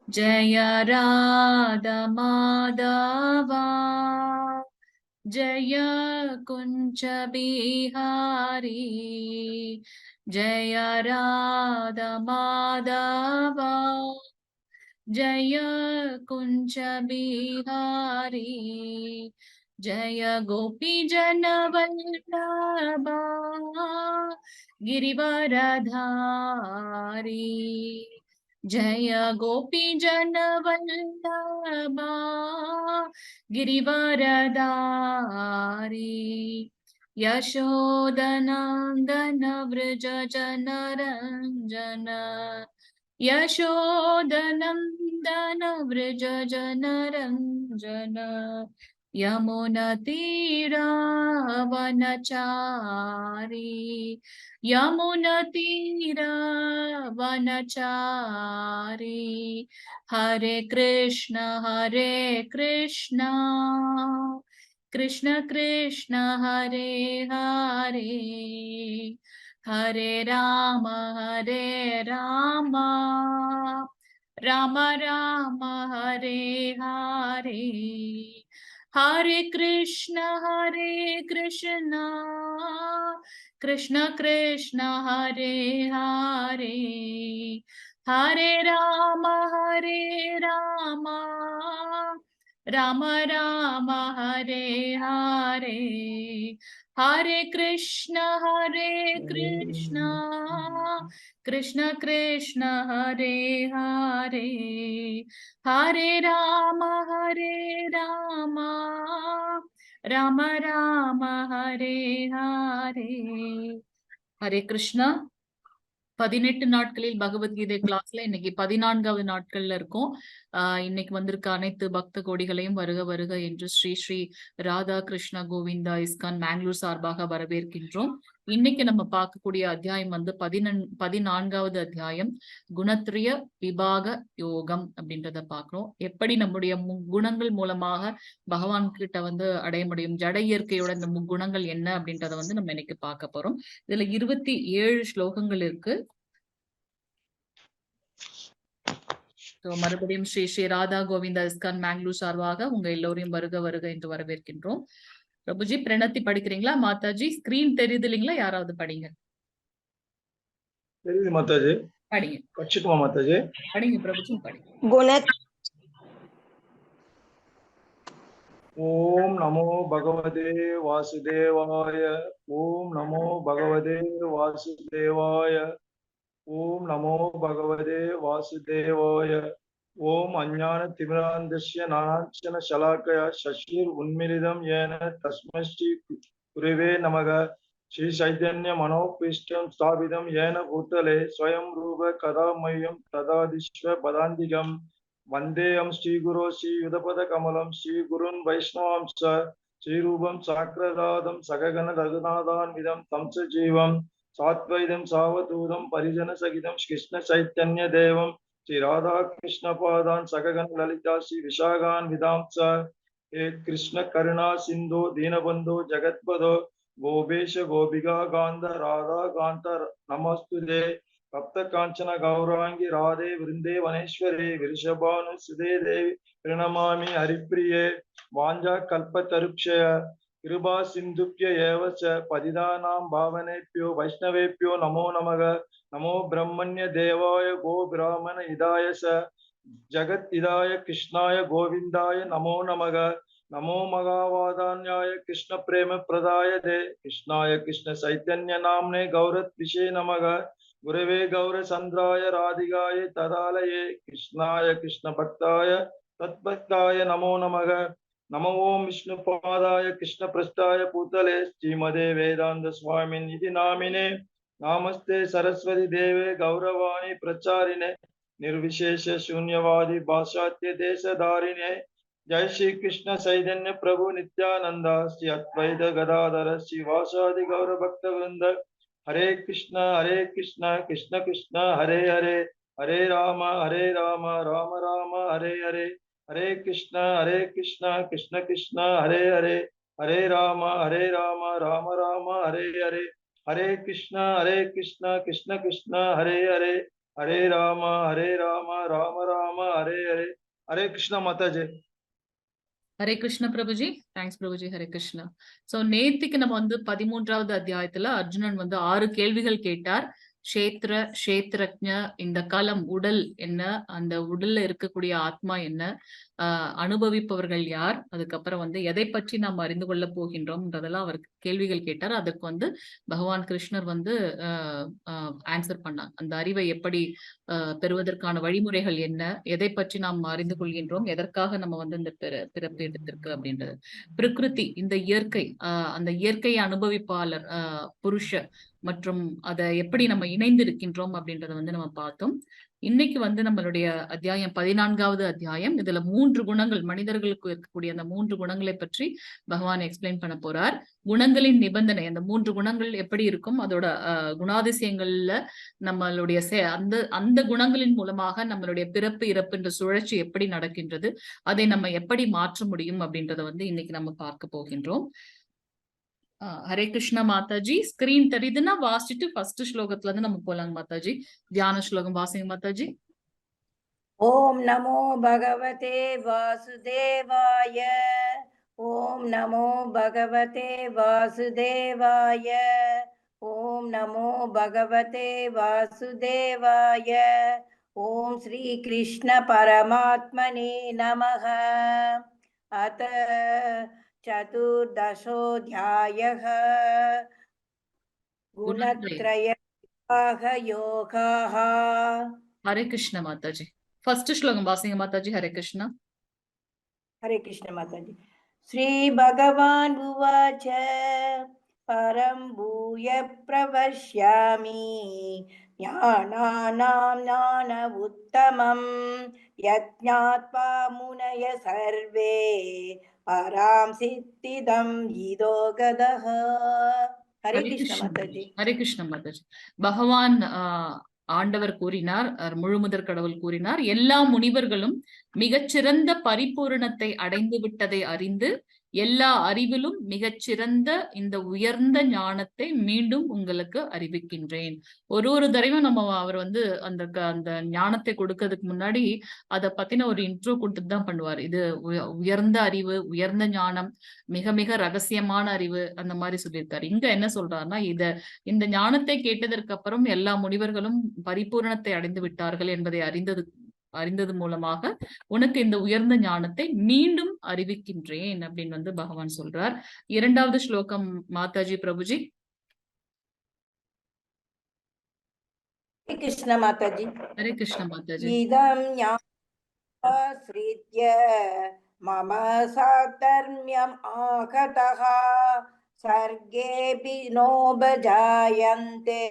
जय राधा माधवा जय कुंज बिहारी जय राधा माधवा जय कुंज बिहारी जय गोपी जन वल्लभा गिरिवरधारी जय गोपी जन वल्लभा गिरिवरधारी यशोदनंदन व्रज जनरंजन यशोदनंदन व्रज जनरंजन यमुनतीरावनचारी यमुनतीरावनचारी हरे कृष्ण कृष्ण कृष्ण हरे हरे हरे राम राम राम हरे हरे हरे कृष्ण कृष्ण कृष्ण हरे हरे हरे राम राम राम हरे हरे हरे कृष्ण कृष्ण कृष्ण हरे हरे हरे राम राम राम हरे हरे हरे कृष्णा 18 நாட்களில் பகவத்கீதை கிளாஸ்ல இன்னைக்கு 14வது நாட்கள்ல இருக்கும். இன்னைக்கு வந்திருக்க அனைத்து பக்த கோடிகளையும் வருக வருக என்று ஸ்ரீ ஸ்ரீ ராதா கிருஷ்ணா கோவிந்தா இஸ்கான் மேங்களூர் சார்பாக வரவேற்கின்றோம். இன்னைக்கு நம்ம பார்க்கக்கூடிய அத்தியாயம் வந்து 14வது அத்தியாயம் குணத்ரிய விபாக யோகம் அப்படின்றத பார்க்கிறோம். எப்படி நம்முடைய குணங்கள் மூலமாக பகவான் கிட்ட வந்து அடைய முடியும், ஜட இயற்கையோட இந்த முக்குணங்கள் என்ன அப்படின்றத வந்து நம்ம இன்னைக்கு பார்க்க போறோம். இதுல 27 ஸ்லோகங்கள் இருக்கு. மறுபடியும் ஸ்ரீ ஸ்ரீ ராதா கோவிந்தா இஸ்கான் மேங்களூர் சார்பாக உங்க எல்லோரையும் வருக வருக என்று வரவேற்கின்றோம். பிரபுஜி பிரணத்தி படிக்கிறீங்களா? மாதாஜி ஸ்கிரீன் தெரியுது இல்லைங்களா? யாராவது படிங்க. தெரியுது மாதாஜி, படிங்க. கட்சிக்குமா மாதாஜி? படிங்க பிரபுஜி, படிங்க. ஓம் நமோ பகவதே வாசுதேவாய. ஓம் நமோ பகவதே வாசுதேவாய. ஓம் நமோ பகவதே வாசுதேவாய. ஓம் அஞ்ஞான திமிராந்தஸ்ய நானாஞ்சன ஷலாக்கய சஷீர் உன்மிலிதம் ஏன தஸ்மை ஸ்ரீ குருவே நமக. ஸ்ரீ சைதன்ய மனோபீஷ்டம் ஸ்தாபிதம் ஏன பூத்தலே ஸ்வயம் ரூப கதா மய்யம் ததாதிஸ்வ பதாந்திகம் வந்தேயம் ஸ்ரீகுரோ ஸ்ரீயுதபத கமலம் ஸ்ரீகுருன் வைஷ்ணவாம்ச ஸ்ரீரூபம் சாக்ரதாதம் சககன ரகுநாதான்விதம் தம்ச ஜீவம் சாத்வைதம் சாவதூதம் பரிஜன சகிதம் கிருஷ்ண சைத்தன்ய தேவம் ஸ்ரீ ராதா கிருஷ்ண பாதான் சககன லலிதா ஸ்ரீ விஷாகான் விதாம்ச. हे कृष्ण करुणा सिंधु दीनबंधु जगत्पदो गोपेश गोपिका कांत राधा कांत नमस्तुते. सप्त कांचन गौरांगी राधे वृंदे वनेश्वरे वृषभानुसुते देवी प्रणमामि हरिप्रिये. वाञ्छा कल्पतरुक्षय कृपा सिन्धुभ्य एव च पतितानां पावनेभ्यो वैष्णवेभ्यो नमो नमः. नमो ब्रह्मण्य देवाय गो ब्राह्मण हिताय च जगत हिताय कृष्णाय गोविंदाय नमो नमः. नमो महावादान्याय कृष्ण प्रेम प्रदाय दे कृष्णाय कृष्ण चैतन्य नामने गौरत्विषे नमः. गुरवे गौरचंद्राय राधिकाय तदालये कृष्णाय कृष्ण भक्ताय तत्भक्ताय नमो नमः. नमो ओम विष्णुपादाय कृष्ण पृष्ठाय पूतले श्रीमदे वेदांत स्वामिन् इति नामिने. नामस्ते सरस्वती देवे गौरवाणी प्रचारिणे निर्विशेष शून्यवादी भाषात्य देशधारिणे. जय श्री कृष्ण चैतन्य प्रभु नित्यानंद श्री अद्वैत गदाधर श्रीवासादि गौर भक्त वृंद. हरे कृष्ण कृष्ण कृष्ण हरे हरे हरे राम राम राम हरे हरे. हरे कृष्ण कृष्ण कृष्ण हरे हरे हरे राम राम राम हरे हरे. हरे कृष्ण कृष्ण कृष्ण हरे हरे हरे राम राम राम हरे हरे. हरे कृष्णा माताजी. ஹரே கிருஷ்ண பிரபுஜி. தேங்க்ஸ் பிரபுஜி. ஹரே கிருஷ்ணா. சோ நேத்திக்கு நம்ம வந்து 13வது அத்தியாயத்துல அர்ஜுனன் வந்து 6 கேள்விகள் கேட்டார். க்ஷேத்திர, க்ஷேத்திரஜ்ஞ, இந்த களம் உடல் என்ன, அந்த உடல்ல இருக்கக்கூடிய ஆத்மா என்ன, அனுபவிப்பவர்கள் யார், அதுக்கப்புறம் வந்து எதை பற்றி நாம் அறிந்து கொள்ள போகின்றோம்ன்றதெல்லாம் அவர் கேள்விகள் கேட்டார். அதற்கு வந்து பகவான் கிருஷ்ணர் வந்து ஆன்சர் பண்ணார். அந்த அறிவை எப்படி பெறுவதற்கான வழிமுறைகள் என்ன, எதை பற்றி நாம் அறிந்து கொள்கின்றோம், எதற்காக நம்ம வந்து இந்த பிறப்பு எடுத்திருக்கு அப்படின்றது. பிரகிருதி, இந்த இயற்கை, அந்த இயற்கையை அனுபவிப்பாளர் புருஷ மற்றும் அதை எப்படி நம்ம இணைந்து இருக்கின்றோம் அப்படின்றத வந்து நம்ம பார்த்தோம். இன்னைக்கு வந்து நம்மளுடைய அத்தியாயம் 14வது அத்தியாயம். இதுல 3 குணங்கள், மனிதர்களுக்கு இருக்கக்கூடிய அந்த 3 குணங்களை பற்றி பகவான் எக்ஸ்பிளைன் பண்ண போறார். குணங்களின் நிபந்தனை, அந்த 3 குணங்கள் எப்படி இருக்கும், அதோட குணாதிசயங்கள்ல நம்மளுடைய அந்த அந்த குணங்களின் மூலமாக நம்மளுடைய பிறப்பு இறப்புன்ற சுழற்சி எப்படி நடக்கின்றது, அதை நம்ம எப்படி மாற்ற முடியும் அப்படின்றத வந்து இன்னைக்கு நம்ம பார்க்க போகின்றோம். ஹரே கிருஷ்ணா மாதாஜி. ஸ்கிரீன் தெரியுதுன்னா வாசிச்சுட்டு ஃபர்ஸ்ட் ஸ்லோகத்துல இருந்து நம்ம போலாங்க மாதாஜி. தியான ஸ்லோகம் வாசிங்க மாதாஜி. ஓம் நமோ பகவதே வாசுதேவாய. ஓம் நமோ பகவதே வாசுதேவாய. ஓம் நமோ பகவதே வாசுதேவாய. ஓம் ஸ்ரீ கிருஷ்ண பரமாத்மனே நமः. அத சதுர்தசோऽध्यायः. குணத்ரய யோகாः. ஹரே கிருஷ்ண மாதாஜி. ஃபர்ஸ்ட் ஸ்லோகம் வாசிங்க மாதாஜி. ஹரே கிருஷ்ணா. हरे कृष्ण माताजी. श्री भगवान उवाच परं भूय प्रवक्ष्यामि ज्ञानानां ज्ञानमुत्तमं यज्ञात्वा मुनय सर्वे परां सिद्धिदं इदो गतः. हरे कृष्ण माताजी. ஹரே கிருஷ்ண மாதாஜி. பகவான் ஆண்டவர் கூறினார், முழுமுதற் கடவுள் கூறினார், எல்லா முனிவர்களும் மிகச்சிறந்த பரிபூரணத்தை அடைந்து விட்டதை அறிந்து எல்லா அறிவிலும் மிகச்சிறந்த இந்த உயர்ந்த ஞானத்தை மீண்டும் உங்களுக்கு அறிவிக்கின்றேன். ஒரு தடவையும் நம்ம அவர் வந்து அந்த ஞானத்தை கொடுக்கறதுக்கு முன்னாடி அதை பத்தின ஒரு இன்ட்ரோ கொடுத்துட்டு தான் பண்ணுவார். இது உயர்ந்த அறிவு, உயர்ந்த ஞானம், மிக மிக ரகசியமான அறிவு, அந்த மாதிரி சொல்லியிருக்காரு. இங்க என்ன சொல்றாருன்னா, இந்த ஞானத்தை கேட்டதற்கு அப்புறம் எல்லா முனிவர்களும் பரிபூரணத்தை அடைந்து விட்டார்கள் என்பதை அறிந்தது மூலமாக உனக்கு இந்த உயர்ந்த ஞானத்தை மீண்டும் அறிவிக்கின்றேன் அப்படின்னு வந்து பகவான் சொல்றார். 2வது ஸ்லோகம் மாதாஜி பிரபுஜி. हरे कृष्ण माताजी. ஹரே கிருஷ்ண மாதாஜி. இதம் ஞானஸ்ரித்ய மம சாதர்மியம் ஆகதஹ சர்கேபி நோபஜாயந்தே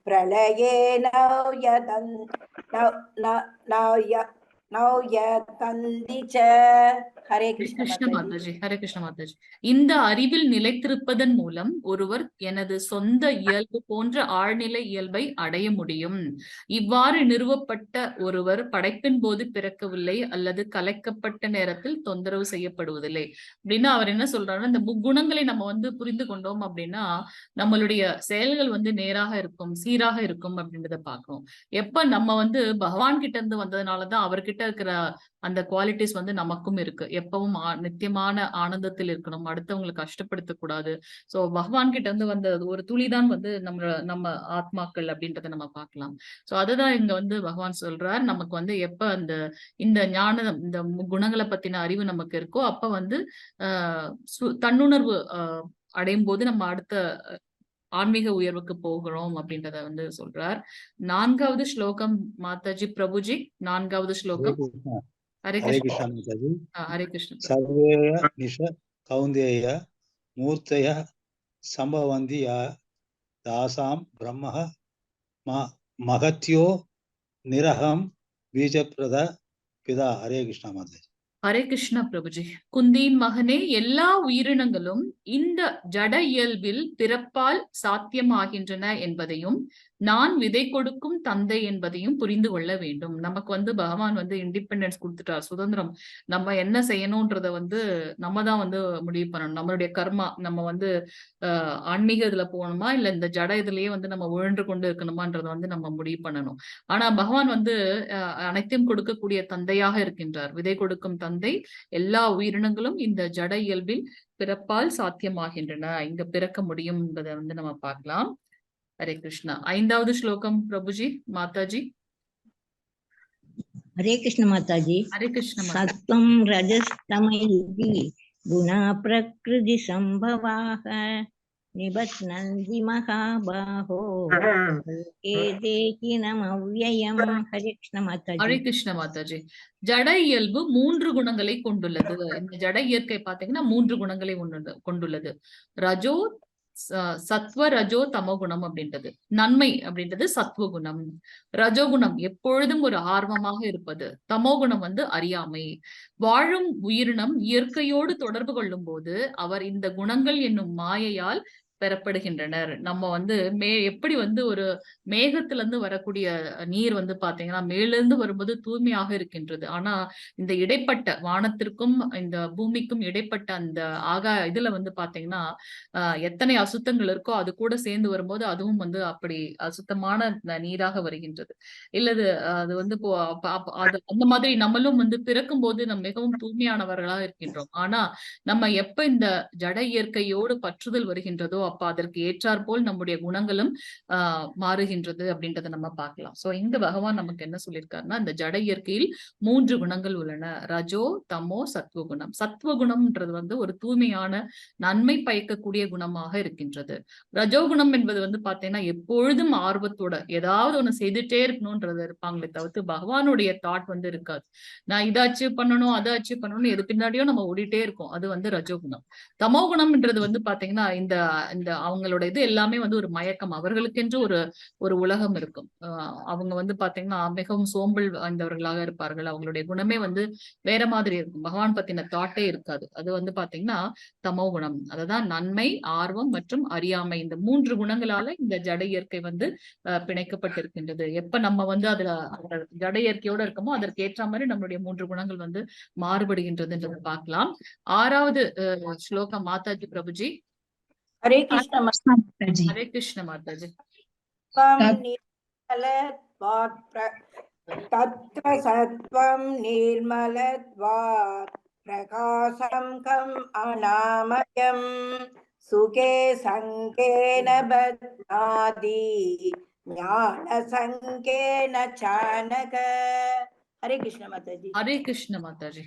பிரளயே நவ்யதந்தி ச. ஹரே கிருஷ்ண மாதாஜி. ஹரே கிருஷ்ண மாதாஜி. இந்த அறிவில் நிலைத்திருப்பதன் மூலம் ஒருவர் எனது சொந்த இயல்பு போன்ற ஆழ்நிலை இயல்பை அடைய முடியும். இவ்வாறு நிறுவப்பட்ட ஒருவர் படைப்பின் போது பிறக்கவில்லை அல்லது கலைக்கப்பட்ட நேரத்தில் தொந்தரவு செய்யப்படுவதில்லை அப்படின்னா அவர் என்ன சொல்றாருன்னா, இந்த முக்குணங்களை நம்ம வந்து புரிந்து கொண்டோம் அப்படின்னா நம்மளுடைய செயல்கள் வந்து நேராக இருக்கும், சீராக இருக்கும் அப்படின்றத பார்க்கணும். எப்ப நம்ம வந்து பகவான் கிட்ட இருந்து வந்ததுனாலதான் அவர்கிட்ட இருக்கிற அந்த குவாலிட்டிஸ் வந்து நமக்கும் இருக்கு. எப்பவும் நித்தியமான ஆனந்தத்தில் இருக்கணும், அடுத்தவங்களுக்கு கஷ்டப்படுத்தக் கூடாது. சோ பகவான் கிட்ட இருந்து வந்த ஒரு துளிதான் வந்து நம்ம ஆத்மாக்கள் அப்படின்றத நம்ம பார்க்கலாம். சோ அதுதான் இங்க வந்து பகவான் சொல்றார், நமக்கு வந்து எப்ப இந்த ஞானம், இந்த குணங்களை பத்தின அறிவு நமக்கு இருக்கோ அப்ப வந்து தன்னுணர்வு அடையும் போது நம்ம அடுத்த ஆன்மீக உயர்வுக்கு போகிறோம் அப்படின்றத வந்து சொல்றார். 4வது ஸ்லோகம் மாதாஜி பிரபுஜி. 4வது ஸ்லோகம். ஹரே கிருஷ்ணா மாதாஜி. ஹரே கிருஷ்ணா. சர்வேய நிஷ கௌந்தேய மூர்த்தய சம்பவந்தி தாசாம் பிரம்ம மகத்யோ நிரகம் பீஜப்ரத பிதா. ஹரே கிருஷ்ணா மாதாஜி. ஹரே கிருஷ்ணா பிரபுஜி. குந்தியின் மகனே, எல்லா உயிரினங்களும் இந்த ஜட இயல்பில் பிறப்பால் சாத்தியமாகின்றன என்பதையும் நான் விதை கொடுக்கும் தந்தை என்பதையும் புரிந்து கொள்ள வேண்டும். நமக்கு பகவான் இண்டிபெண்டன்ஸ் கொடுத்துட்டார், சுதந்திரம். நம்ம என்ன செய்யணும்ன்றத நம்ம தான் முடிவு பண்ணணும். நம்மளுடைய கர்மா, நம்ம ஆன்மீக இதுல போகணுமா இல்ல இந்த ஜட இதுலயே நம்ம உழன்று கொண்டு இருக்கணுமான்றத நம்ம முடிவு பண்ணணும். ஆனா பகவான் அனைத்தையும் கொடுக்கக்கூடிய தந்தையாக இருக்கின்றார். விதை கொடுக்கும் தந்தை. எல்லா உயிரினங்களும் இந்த ஜட இயல்பில் பிறப்பால் சாத்தியமாகின்றன, இங்க பிறக்க முடியும் என்பதை நம்ம பார்க்கலாம். ஹரே கிருஷ்ணா. 5வது ஸ்லோகம் பிரபுஜி, மாதாஜி. हरे कृष्ण माताजी. हरे कृष्ण माता. सत्वं रजस्तमैः गुणा प्रकृति संभवाः निबध्नन्ति महाबाहो एतेकिनमव्ययम्. हरे कृष्ण माताजी. ஹரே கிருஷ்ண மாதாஜி. ஜட இயல்பு 3 குணங்களை கொண்டுள்ளது. இந்த ஜட இயற்கை பாத்தீங்கன்னா 3 குணங்களை கொண்டுள்ளது. ரஜோ, சத்வ ரஜோ தமோ குணம் அப்படின்றது. நன்மை அப்படின்றது சத்வகுணம். ரஜோகுணம் எப்பொழுதும் ஒரு ஆர்வமாக இருப்பது. தமோ குணம் அறியாமை. வாழும் உயிரினம் இயற்கையோடு தொடர்பு கொள்ளும் போது அவர் இந்த குணங்கள் என்னும் மாயையால் பெறப்படுகின்றனர். நம்ம எப்படி ஒரு மேகத்துல இருந்து வரக்கூடிய நீர் பாத்தீங்கன்னா மேலிருந்து வரும்போது தூய்மையாக இருக்கின்றது. ஆனா இந்த இடைப்பட்ட வானத்திற்கும் இந்த பூமிக்கும் இடைப்பட்ட அந்த இதுல பாத்தீங்கன்னா எத்தனை அசுத்தங்கள் இருக்கோ அது கூட சேர்ந்து வரும்போது அதுவும் அப்படி அசுத்தமான நீராக வருகின்றது. இல்லது அது அந்த மாதிரி நம்மளும் பிறக்கும் போது நம்ம மிகவும் தூய்மையானவர்களாக இருக்கின்றோம். ஆனா நம்ம எப்ப இந்த ஜட இயற்கையோடு பற்றுதல் வருகின்றதோ அப்ப அதற்கு ஏற்றாற் போல் நம்முடைய குணங்களும் மாறுகின்றது அப்படின்றத நம்ம பார்க்கலாம். சோ இங்க பகவான் நமக்கு என்ன சொல்லியிருக்காருன்னா, இந்த ஜட இயற்கையில் 3 குணங்கள் உள்ளன. ரஜோ, தமோ, சத்வகுணம். சத்வகுணம்ன்றது ஒரு தூய்மையான நன்மை பயக்கக்கூடிய குணமாக இருக்கின்றது. ரஜோகுணம் என்பது பாத்தீங்கன்னா எப்பொழுதும் ஆர்வத்தோட ஏதாவது ஒண்ணு செய்துட்டே இருக்கணும்ன்றது இருப்பாங்களே தவிர்த்து பகவானுடைய தாட் இருக்காது. நான் இதை அச்சீவ் பண்ணணும், அதை அச்சீவ் பண்ணணும், எது பின்னாடியோ நம்ம ஓடிட்டே இருக்கோம். அது ரஜோகுணம். தமோ குணம்ன்றது பாத்தீங்கன்னா இந்த அவங்களோட இது எல்லாமே ஒரு மயக்கம். அவர்களுக்கென்று ஒரு உலகம் இருக்கும். அவங்க பாத்தீங்கன்னா மிகவும் சோம்பல் வாய்ந்தவர்களாக இருப்பார்கள். அவங்களுடைய குணமே வேற மாதிரி இருக்கும். பகவான் பத்தின தாட்டே இருக்காது. அது பாத்தீங்கன்னா தமோ குணம். அதுதான் நன்மை, ஆர்வம் மற்றும் அறியாமை. இந்த 3 குணங்களால இந்த ஜட இயற்கை பிணைக்கப்பட்டிருக்கின்றது. எப்ப நம்ம அதுல ஜட இயற்கையோட இருக்கமோ அதற்கு ஏற்ற மாதிரி நம்மளுடைய 3 குணங்கள் மாறுபடுகின்றதுன்றதை பார்க்கலாம். 6வது ஸ்லோகம் மாதாஜி பிரபுஜி. हरे कृष्ण माताजी. हरे कृष्ण माताजी. तत्र सत्वं निर्मलत्वात् प्रकाशं कम् अनामयं सुखे संकेन बध्नाति ज्ञान संकेन चानक. हरे कृष्ण माताजी. हरे कृष्ण माताजी.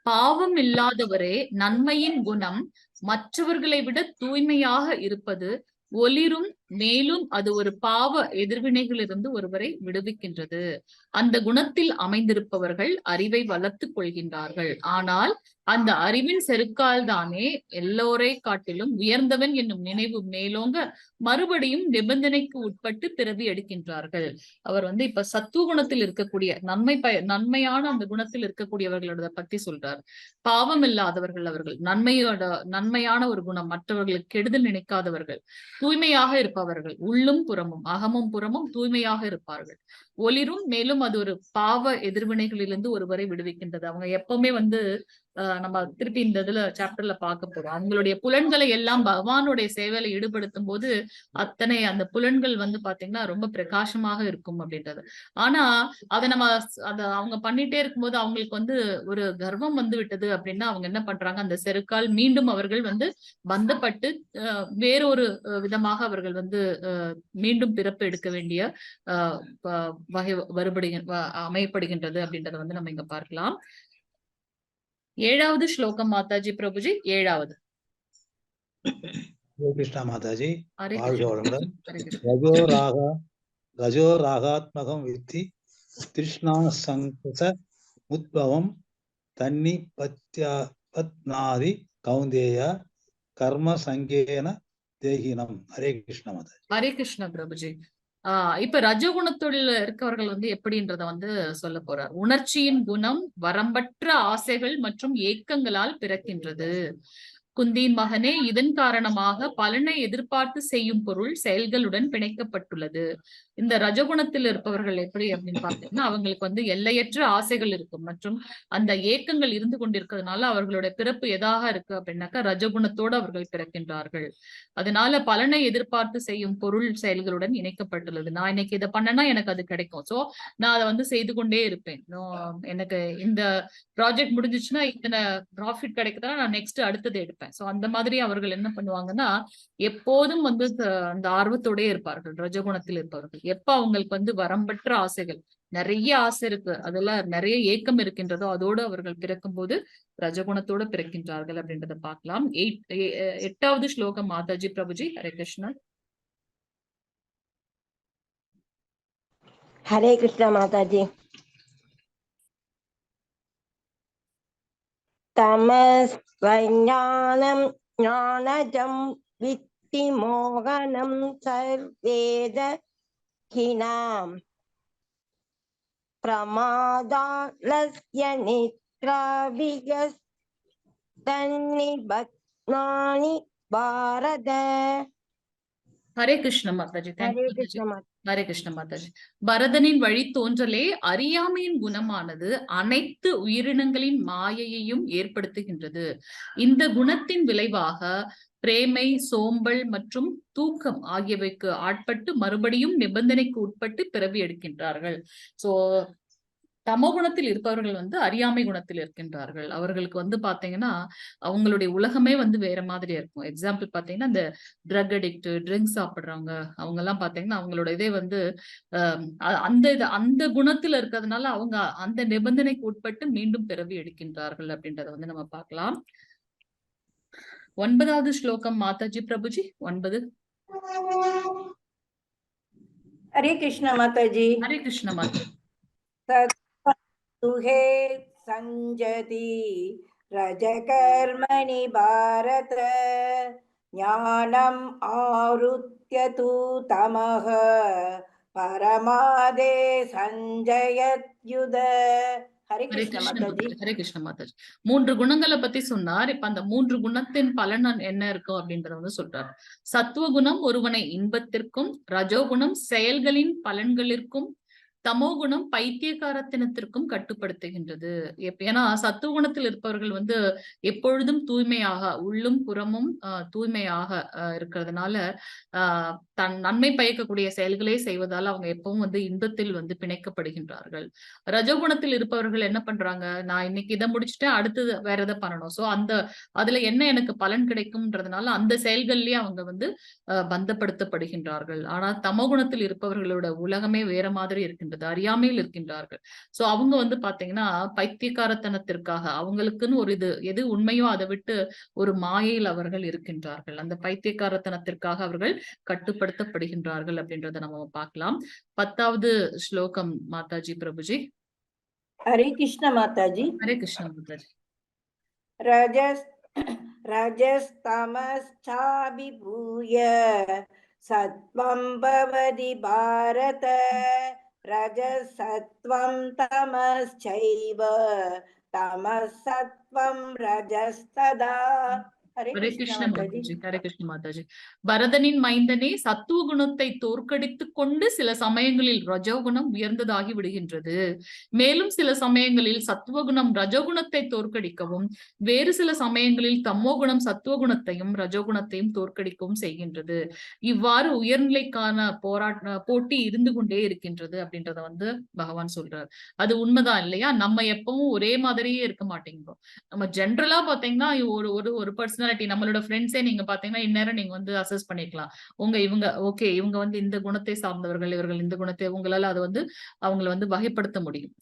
பாவம் இல்லாதவரே, நன்மையின் குணம் மற்றவர்களை விட தூய்மையாக இருப்பது ஒளிரும். மேலும் அது ஒரு பாவ எதிர்வினைகளிலிருந்து ஒருவரை விடுவிக்கின்றது. அந்த குணத்தில் அமைந்திருப்பவர்கள் அறிவை வளர்த்துக் கொள்கின்றார்கள். ஆனால் அந்த அறிவின் செருக்கால் தானே எல்லோரை காட்டிலும் உயர்ந்தவன் என்னும் நினைவு மேலோங்க மறுபடியும் நிபந்தனைக்கு உட்பட்டு பிறவி எடுக்கின்றார்கள். அவர் இப்ப சத்துவ குணத்தில் இருக்கக்கூடிய நன்மையான அந்த குணத்தில் இருக்கக்கூடியவர்களோட பத்தி சொல்றார். பாவம் இல்லாதவர்கள் அவர்கள். நன்மையான ஒரு குணம், மற்றவர்களுக்கு கெடுதல் நினைக்காதவர்கள், தூய்மையாக இருப்பவர்கள், உள்ளும் புறமும் அகமும் புறமும் தூய்மையாக இருப்பார்கள். ஒளிரும். மேலும் அது ஒரு பாவ எதிர்வினைகளிலிருந்து ஒருவரை விடுவிக்கின்றது. அவங்க எப்பவுமே நம்ம திருப்பி இந்த இதுல சாப்டர்ல பார்க்க போறோம். அவங்களுடைய புலன்களை எல்லாம் பகவானுடைய சேவையில ஈடுபடுத்தும் போது அத்தனை அந்த புலன்கள் பாத்தீங்கன்னா ரொம்ப பிரகாசமாக இருக்கும் அப்படின்றது. ஆனா அதை அவங்க பண்ணிட்டே இருக்கும்போது அவங்களுக்கு ஒரு கர்வம் விட்டது அப்படின்னா அவங்க என்ன பண்றாங்க, அந்த செருக்கால் மீண்டும் அவர்கள் பந்தப்பட்டு வேறொரு விதமாக அவர்கள் மீண்டும் பிறப்பு எடுக்க வேண்டிய வகை அமையப்படுகின்றது அப்படின்றத நம்ம இங்க பார்க்கலாம். 7வது ஸ்லோகம் மாதாஜி பிரபுஜி. 7வது. கிருஷ்ணா மாதாஜி. ஹரே ரஜோ ராகாத்மகம் வித்தி திருஷ்ணா சங்கச உத்பவம் தன்னி பத்னாதி கௌந்தேய கர்ம சங்கேன தேகினம். ஹரே கிருஷ்ண மாதாஜி. ஹரே கிருஷ்ண பிரபுஜி. இப்ப ரஜகுணத்தில் இருக்கவர்கள் வந்து எப்படின்றத வந்து சொல்ல போறார். உணர்ச்சியின் குணம் வரம்பற்ற ஆசைகள் மற்றும் ஏக்கங்களால் பிறக்கின்றது. குந்தியின் மகனே, இதன் காரணமாக பலனை எதிர்பார்த்து செய்யும் பொருள் செயல்களுடன் பிணைக்கப்பட்டுள்ளது. இந்த ரஜகுணத்தில் இருப்பவர்கள் எப்படி அப்படின்னு பார்த்தீங்கன்னா, அவங்களுக்கு வந்து எல்லையற்ற ஆசைகள் இருக்கும் மற்றும் அந்த ஏக்கங்கள் இருந்து கொண்டிருக்கிறதுனால அவர்களுடைய பிறப்பு எதாக இருக்கு அப்படின்னாக்கா ரஜகுணத்தோடு அவர்கள் பிறக்கின்றார்கள். அதனால பலனை எதிர்பார்த்து செய்யும் பொருள் செயல்களுடன் இணைக்கப்பட்டுள்ளது. நான் இன்னைக்கு இதை பண்ணனா எனக்கு அது கிடைக்கும், சோ நான் அதை வந்து செய்து கொண்டே இருப்பேன். எனக்கு இந்த ப்ராஜெக்ட் முடிஞ்சிச்சுன்னா இத்தனை ப்ராஃபிட் கிடைக்குதுன்னா நான் நெக்ஸ்ட் அடுத்தது எடுப்பேன். சோ அந்த மாதிரி அவர்கள் என்ன பண்ணுவாங்கன்னா எப்போதும் வந்து அந்த ஆர்வத்தோடே இருப்பார்கள். ரஜகுணத்தில் இருப்பவர்கள் எப்ப அவங்களுக்கு வந்து வரம்பற்ற ஆசைகள், நிறைய ஆசை இருக்கு, அதெல்லாம் நிறைய ஏக்கம் இருக்கின்றதோ அதோடு அவர்கள் பிறக்கும் போது ரஜகுணத்தோடு பிறக்கின்றார்கள் அப்படின்றத பார்க்கலாம். 8வது ஸ்லோகம் மாதாஜி பிரபுஜி. ஹரே கிருஷ்ணா. ஹரே கிருஷ்ணா மாதாஜி. தமஸ்வஞானம் ஞானஜம் வித்தி மோகனம் சர்வேத ஹினாம் பிரமாதாலஸ்ய நித்ராவிகஸ் தன்னிபத்னானி பாரத. ஹரே கிருஷ்ண மாதாஜி. ஹரே கிருஷ்ண மாதாஜி. ஹரே கிருஷ்ண மாதாஜி. பரதனின் வழி தோன்றலே அறியாமையின் குணமானது அனைத்து உயிரினங்களின் மாயையையும் ஏற்படுத்துகின்றது. இந்த குணத்தின் விளைவாக பிரேமை, சோம்பல் மற்றும் தூக்கம் ஆகியவைக்கு ஆட்பட்டு மறுபடியும் நிபந்தனைக்கு உட்பட்டு பிறவி எடுக்கின்றார்கள். சோ தமோகுணத்தில் இருப்பவர்கள் வந்து அறியாமை குணத்தில் இருக்கின்றார்கள். அவர்களுக்கு வந்து பாத்தீங்கன்னா அவங்களுடைய உலகமே வந்து வேற மாதிரி இருக்கும். எக்ஸாம்பிள் பாத்தீங்கன்னா இந்த ட்ரக் அடிக்ட், ட்ரிங்க்ஸ் சாப்பிடுறவங்க அவங்க எல்லாம் பாத்தீங்கன்னா அவங்களோட இதே வந்து அந்த குணத்துல இருக்கிறதுனால அவங்க அந்த நிபந்தனைக்கு உட்பட்டு மீண்டும் பிறவி எடுக்கின்றார்கள் அப்படின்றத வந்து நம்ம பார்க்கலாம். 9வது ஸ்லோகம் மாதாஜி பிரபுஜி. 9. ஹரே கிருஷ்ண மாதாஜி. ஹரே கிருஷ்ண மாதாஜி. துஹே சஞ்சதி ரஜகர்மணி பாரத ஞானம் ஆருத்ய தூ தமஹ பரமாதே சஞ்சயத்யுத. ஹரே கிருஷ்ண மாதாஜி. ஹரே கிருஷ்ண மாதாஜி. 3 குணங்களை பத்தி சொன்னார். இப்ப அந்த 3 குணத்தின் பலன் என்ன இருக்கும் அப்படின்றத வந்து சொல்றாரு. சத்துவகுணம் ஒருவனை இன்பத்திற்கும், ரஜோகுணம் செயல்களின் பலன்களிற்கும், தமோகுணம் பைத்தியகாரத்தினத்திற்கும் கட்டுப்படுத்துகின்றது. ஏன்னா சத்துவகுணத்தில் இருப்பவர்கள் வந்து எப்பொழுதும் தூய்மையாக, உள்ளும் புறமும் தூய்மையாக இருக்கிறதுனால தன் நன்மை பயக்கக்கூடிய செயல்களே செய்வதால் அவங்க எப்பவும் வந்து இன்பத்தில் வந்து பிணைக்கப்படுகின்றார்கள். ரஜோகுணத்தில் இருப்பவர்கள் என்ன பண்றாங்க, நான் இன்னைக்கு இதை முடிச்சுட்டேன், அடுத்தது வேற எதை பண்ணணும், சோ அதுல என்ன எனக்கு பலன் கிடைக்கும்ன்றதுனால அந்த செயல்கள்லயே அவங்க வந்து பந்தப்படுத்தப்படுகின்றார்கள். ஆனா தமோகுணத்தில் இருப்பவர்களோட உலகமே வேற மாதிரி இருக்கின்றது, அறியாமையில் இருக்கின்றார்கள். சோ அவங்க வந்து பாத்தீங்கன்னா பைத்தியக்காரத்தனத்திற்காக அவங்களுக்குன்னு ஒரு எது உண்மையோ அதை விட்டு ஒரு மாயையில் அவர்கள் இருக்கின்றார்கள். அந்த பைத்தியக்காரத்தனத்திற்காக அவர்கள் கட்டுப்படுத்தப்படுகின்றார்கள் அப்படின்றத நம்ம பார்க்கலாம். 10வது ஸ்லோகம் மாதாஜி பிரபுஜி. ஹரே கிருஷ்ண மாதாஜி. ஹரே கிருஷ்ண மாதாஜி. ரஜஸ்தமஸ்சாபிபூய சத்வம் பவதி பாரத ரஜசத்வம் தமஸ்சைவ தமசத்வம் ரஜஸ்ததா. ஹரே கிருஷ்ண மாதாஜி. ஹரே கிருஷ்ண மாதாஜி. பரதனின் மைந்தனே, சத்துவ குணத்தை தோற்கடித்துக் கொண்டு சில சமயங்களில் ரஜோகுணம் உயர்ந்ததாகி விடுகின்றது. மேலும் சில சமயங்களில் சத்துவகுணம் ரஜோகுணத்தை தோற்கடிக்கவும், வேறு சில சமயங்களில் தமோகுணம் சத்துவகுணத்தையும் ரஜோகுணத்தையும் தோற்கடிக்கவும் செய்கின்றது. இவ்வாறு உயர்நிலைக்கான போட்டி இருந்து கொண்டே இருக்கின்றது அப்படின்றத வந்து பகவான் சொல்றார். அது உண்மைதான் இல்லையா? நம்ம எப்பவும் ஒரே மாதிரியே இருக்க மாட்டேங்கிறோம். நம்ம ஜென்ரலா பாத்தீங்கன்னா ஒரு பர்சனாலிட்டி, நம்மளோட ஃப்ரெண்ட்ஸே நீங்க பாத்தீங்கன்னா இந்நேரம் நீங்க வந்து அசஸ் பண்ணிக்கலாம். இவங்க ஓகே, இவங்க வந்து இந்த குணத்தை சார்ந்தவர்கள், இவர்கள் இந்த குணத்தை, உங்களால அது வந்து அவங்களை வந்து வகைப்படுத்த முடியும்.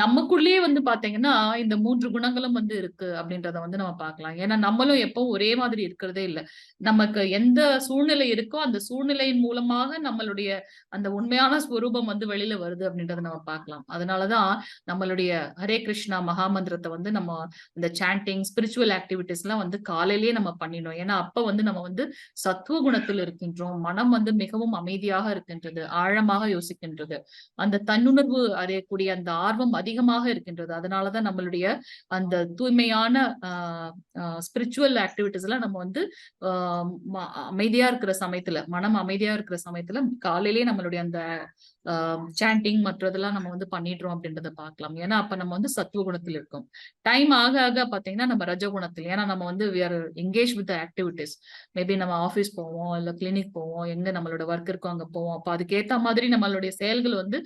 நமக்குள்ளேயே வந்து பாத்தீங்கன்னா இந்த 3 குணங்களும் வந்து இருக்கு அப்படின்றத வந்து நம்ம பார்க்கலாம். ஏன்னா நம்மளும் எப்பவும் ஒரே மாதிரி இருக்கிறதே இல்லை. நமக்கு எந்த சூழ்நிலை இருக்கோ அந்த சூழ்நிலையின் மூலமாக நம்மளுடைய அந்த உண்மையான ஸ்வரூபம் வந்து வெளியில வருது அப்படின்றத நம்ம பார்க்கலாம். அதனாலதான் நம்மளுடைய ஹரே கிருஷ்ணா மகாமந்திரத்தை வந்து நம்ம இந்த சாண்டிங், ஸ்பிரிச்சுவல் ஆக்டிவிட்டிஸ் எல்லாம் வந்து காலையிலேயே நம்ம பண்ணிடணும். ஏன்னா அப்ப வந்து நம்ம வந்து சத்துவ குணத்தில் இருக்கின்றோம். மனம் வந்து மிகவும் அமைதியாக இருக்கின்றது, ஆழமாக யோசிக்கின்றது, அந்த தன்னுணர்வு அறியக்கூடிய அந்த ஆர்வம் அதிகமாக இருக்கின்றது. அதனாலதான் நம்மளுடைய அந்த தூய்மையான ஸ்பிரிச்சுவல் ஆக்டிவிட்டிஸ் எல்லாம் நம்ம வந்து அமைதியா இருக்கிற சமயத்துல, மனம் அமைதியா இருக்கிற சமயத்துல காலையிலேயே நம்மளுடைய அந்த சாண்டிங் மற்றதெல்லாம் நம்ம வந்து பண்ணிடுறோம் அப்படின்றத பார்க்கலாம். ஏன்னா அப்ப நம்ம வந்து சத்துவ குணத்தில் இருக்கோம். டைம் ஆக ஆக பாத்தீங்கன்னா நம்ம ரஜகுணத்தில், ஏன்னா நம்ம வந்து we are engaged with the activities. Maybe நம்ம ஆபீஸ் போவோம், இல்ல கிளினிக் போவோம், எங்க நம்மளோட ஒர்க் இருக்கோ அங்க போவோம். அப்ப அதுக்கேத்த மாதிரி நம்மளுடைய செயல்கள் வந்து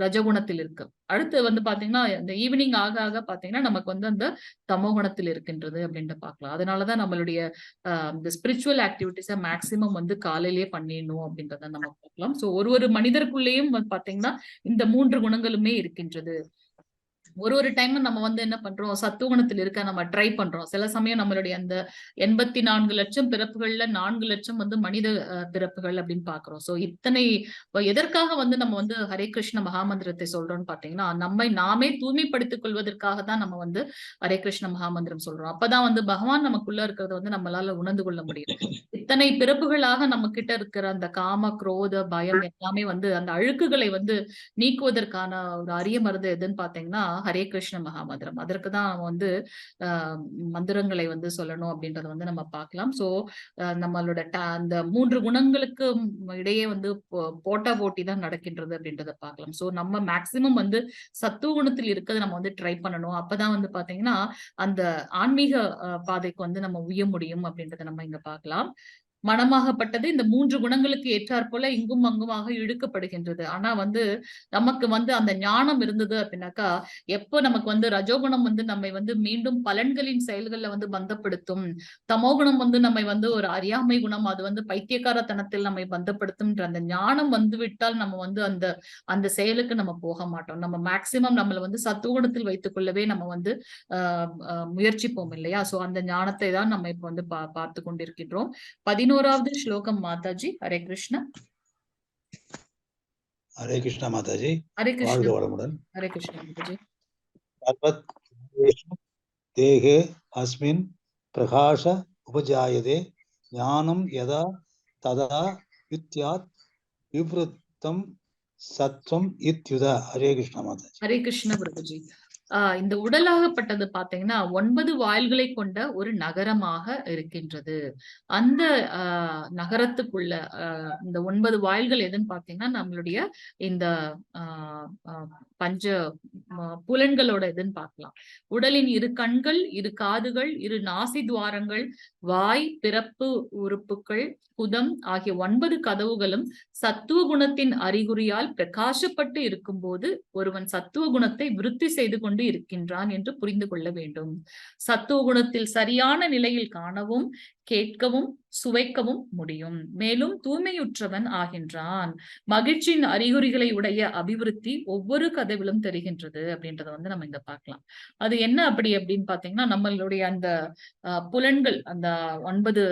ரஜகுணத்தில் இருக்கு. அடுத்து வந்து பாத்தீங்கன்னா இந்த ஈவினிங் ஆக ஆக பாத்தீங்கன்னா நமக்கு வந்து அந்த தமோ குணத்தில் இருக்கின்றது அப்படின்ற பார்க்கலாம். அதனாலதான் நம்மளுடைய இந்த ஸ்பிரிச்சுவல் ஆக்டிவிட்டிஸை மேக்சிமம் வந்து காலையிலேயே பண்ணிடணும் அப்படின்றத நம்ம பார்க்கலாம். சோ ஒரு மனிதருக்குள்ளேயும் பாத்தீங்கன்னா இந்த 3 குணங்களுமே இருக்கின்றது. ஒரு டைம் நம்ம வந்து என்ன பண்றோம், சத்துவ குணத்தில் இருக்க நம்ம ட்ரை பண்றோம். சில சமயம் நம்மளுடைய அந்த 84 லட்சம் பிறப்புகள்ல 4 லட்சம் வந்து மனித பிறப்புகள் அப்படின்னு பாக்குறோம். சோ இத்தனை எதற்காக வந்து நம்ம வந்து ஹரே கிருஷ்ண மகாமந்திரத்தை சொல்றோம்னு பாத்தீங்கன்னா, நம்மை நாமே தூய்மைப்படுத்திக் கொள்வதற்காக தான் நம்ம வந்து ஹரே கிருஷ்ண மகாமந்திரம் சொல்றோம். அப்பதான் வந்து பகவான் நமக்குள்ள இருக்கிறத வந்து நம்மளால உணர்ந்து கொள்ள முடியும். இத்தனை பிறப்புகளாக நம்ம கிட்ட இருக்கிற அந்த காம, குரோத, பயம் எல்லாமே வந்து அந்த அழுக்குகளை வந்து நீக்குவதற்கான ஒரு அரிய மருந்து எதுன்னு பாத்தீங்கன்னா ஹரே கிருஷ்ண மகாமந்திரம். அதற்குதான் வந்து மந்திரங்களை வந்து சொல்லணும் அப்படின்றத வந்து நம்ம பார்க்கலாம். சோ நம்மளோட அந்த 3 குணங்களுக்கு இடையே வந்து போட்டா போட்டி தான் நடக்கின்றது அப்படின்றத பார்க்கலாம். சோ நம்ம மேக்சிமம் வந்து சத்துவ குணத்தில் இருக்கிறத நம்ம வந்து ட்ரை பண்ணணும். அப்பதான் வந்து பாத்தீங்கன்னா அந்த ஆன்மீக பாதைக்கு வந்து நம்ம உய்ய முடியும் அப்படின்றத நம்ம இங்க பார்க்கலாம். மனமாகப்பட்டது இந்த 3 குணங்களுக்கு ஏற்றாற் போல இங்கும் அங்குமாக இழுக்கப்படுகின்றது. ஆனா வந்து நமக்கு வந்து அந்த ஞானம் இருந்தது அப்படின்னாக்கா, எப்போ நமக்கு வந்து ரஜோகுணம் வந்து நம்மை வந்து மீண்டும் பலன்களின் செயல்கள்ல வந்து பந்தப்படுத்தும், தமோகுணம் வந்து நம்மை வந்து ஒரு அறியாமை குணம், அது வந்து பைத்தியக்காரத்தனத்தில் நம்மை பந்தப்படுத்தும்ன்ற அந்த ஞானம் வந்து விட்டால் நம்ம வந்து அந்த அந்த செயலுக்கு நம்ம போக மாட்டோம். நம்ம மேக்சிமம் நம்மளை வந்து சத்துவகுணத்தில் வைத்துக் கொள்ளவே நம்ம வந்து முயற்சிப்போம் இல்லையா? சோ அந்த ஞானத்தை தான் நம்ம இப்ப வந்து பார்த்து கொண்டிருக்கின்றோம். 11வது ஸ்லோகம் மாதாஜி. ஹரே கிருஷ்ண. ஹரே கிருஷ்ண மாதாஜி. ஹரே கிருஷ்ண. வாழ்க வளமுடன். ஹரே கிருஷ்ண மாதாஜி. தேகே அஸ்மின் பிரகாஷ உபஜாயதே ஞானம் யதா ததா வித்யாத் விவ்ருத்தம் சத்வம் இத்யுத. ஹரே கிருஷ்ண மாதாஜி. ஹரே கிருஷ்ண பிரபுஜி. இந்த உடலாகப்பட்டது பாத்தீங்கன்னா 9 வாயில்களை கொண்ட ஒரு நகரமாக இருக்கின்றது. அந்த நகரத்துக்குள்ள இந்த 9 வாயில்கள் எதுன்னு பாத்தீங்கன்னா நம்மளுடைய இந்த பஞ்ச புலன்களோட இதுன்னு பார்க்கலாம். உடலின் 2 கண்கள், 2 காதுகள், 2 நாசி துவாரங்கள், வாய், பிறப்பு உறுப்புகள், குதம் ஆகிய 9 கதவுகளும் சத்துவ குணத்தின் அறிகுறியால் பிரகாசப்பட்டு இருக்கும்போது ஒருவன் சத்துவ குணத்தை விருத்தி செய்து கொண்டு இருக்கின்றான் என்று புரிந்து கொள்ள வேண்டும். சத்துவ குணத்தில் சரியான நிலையில் காணவும், கேட்கவும், சுவைக்கவும் முடியும். மேலும் தூய்மையுற்றவன் ஆகின்றான். மகிழ்ச்சியின் அறிகுறிகளை உடைய அபிவிருத்தி ஒவ்வொரு கதவிலும் தெரிகின்றது அப்படின்றத வந்து நம்ம இங்க பார்க்கலாம். அது என்ன அப்படின்னு பாத்தீங்கன்னா, நம்மளுடைய அந்த புலன்கள், அந்த 9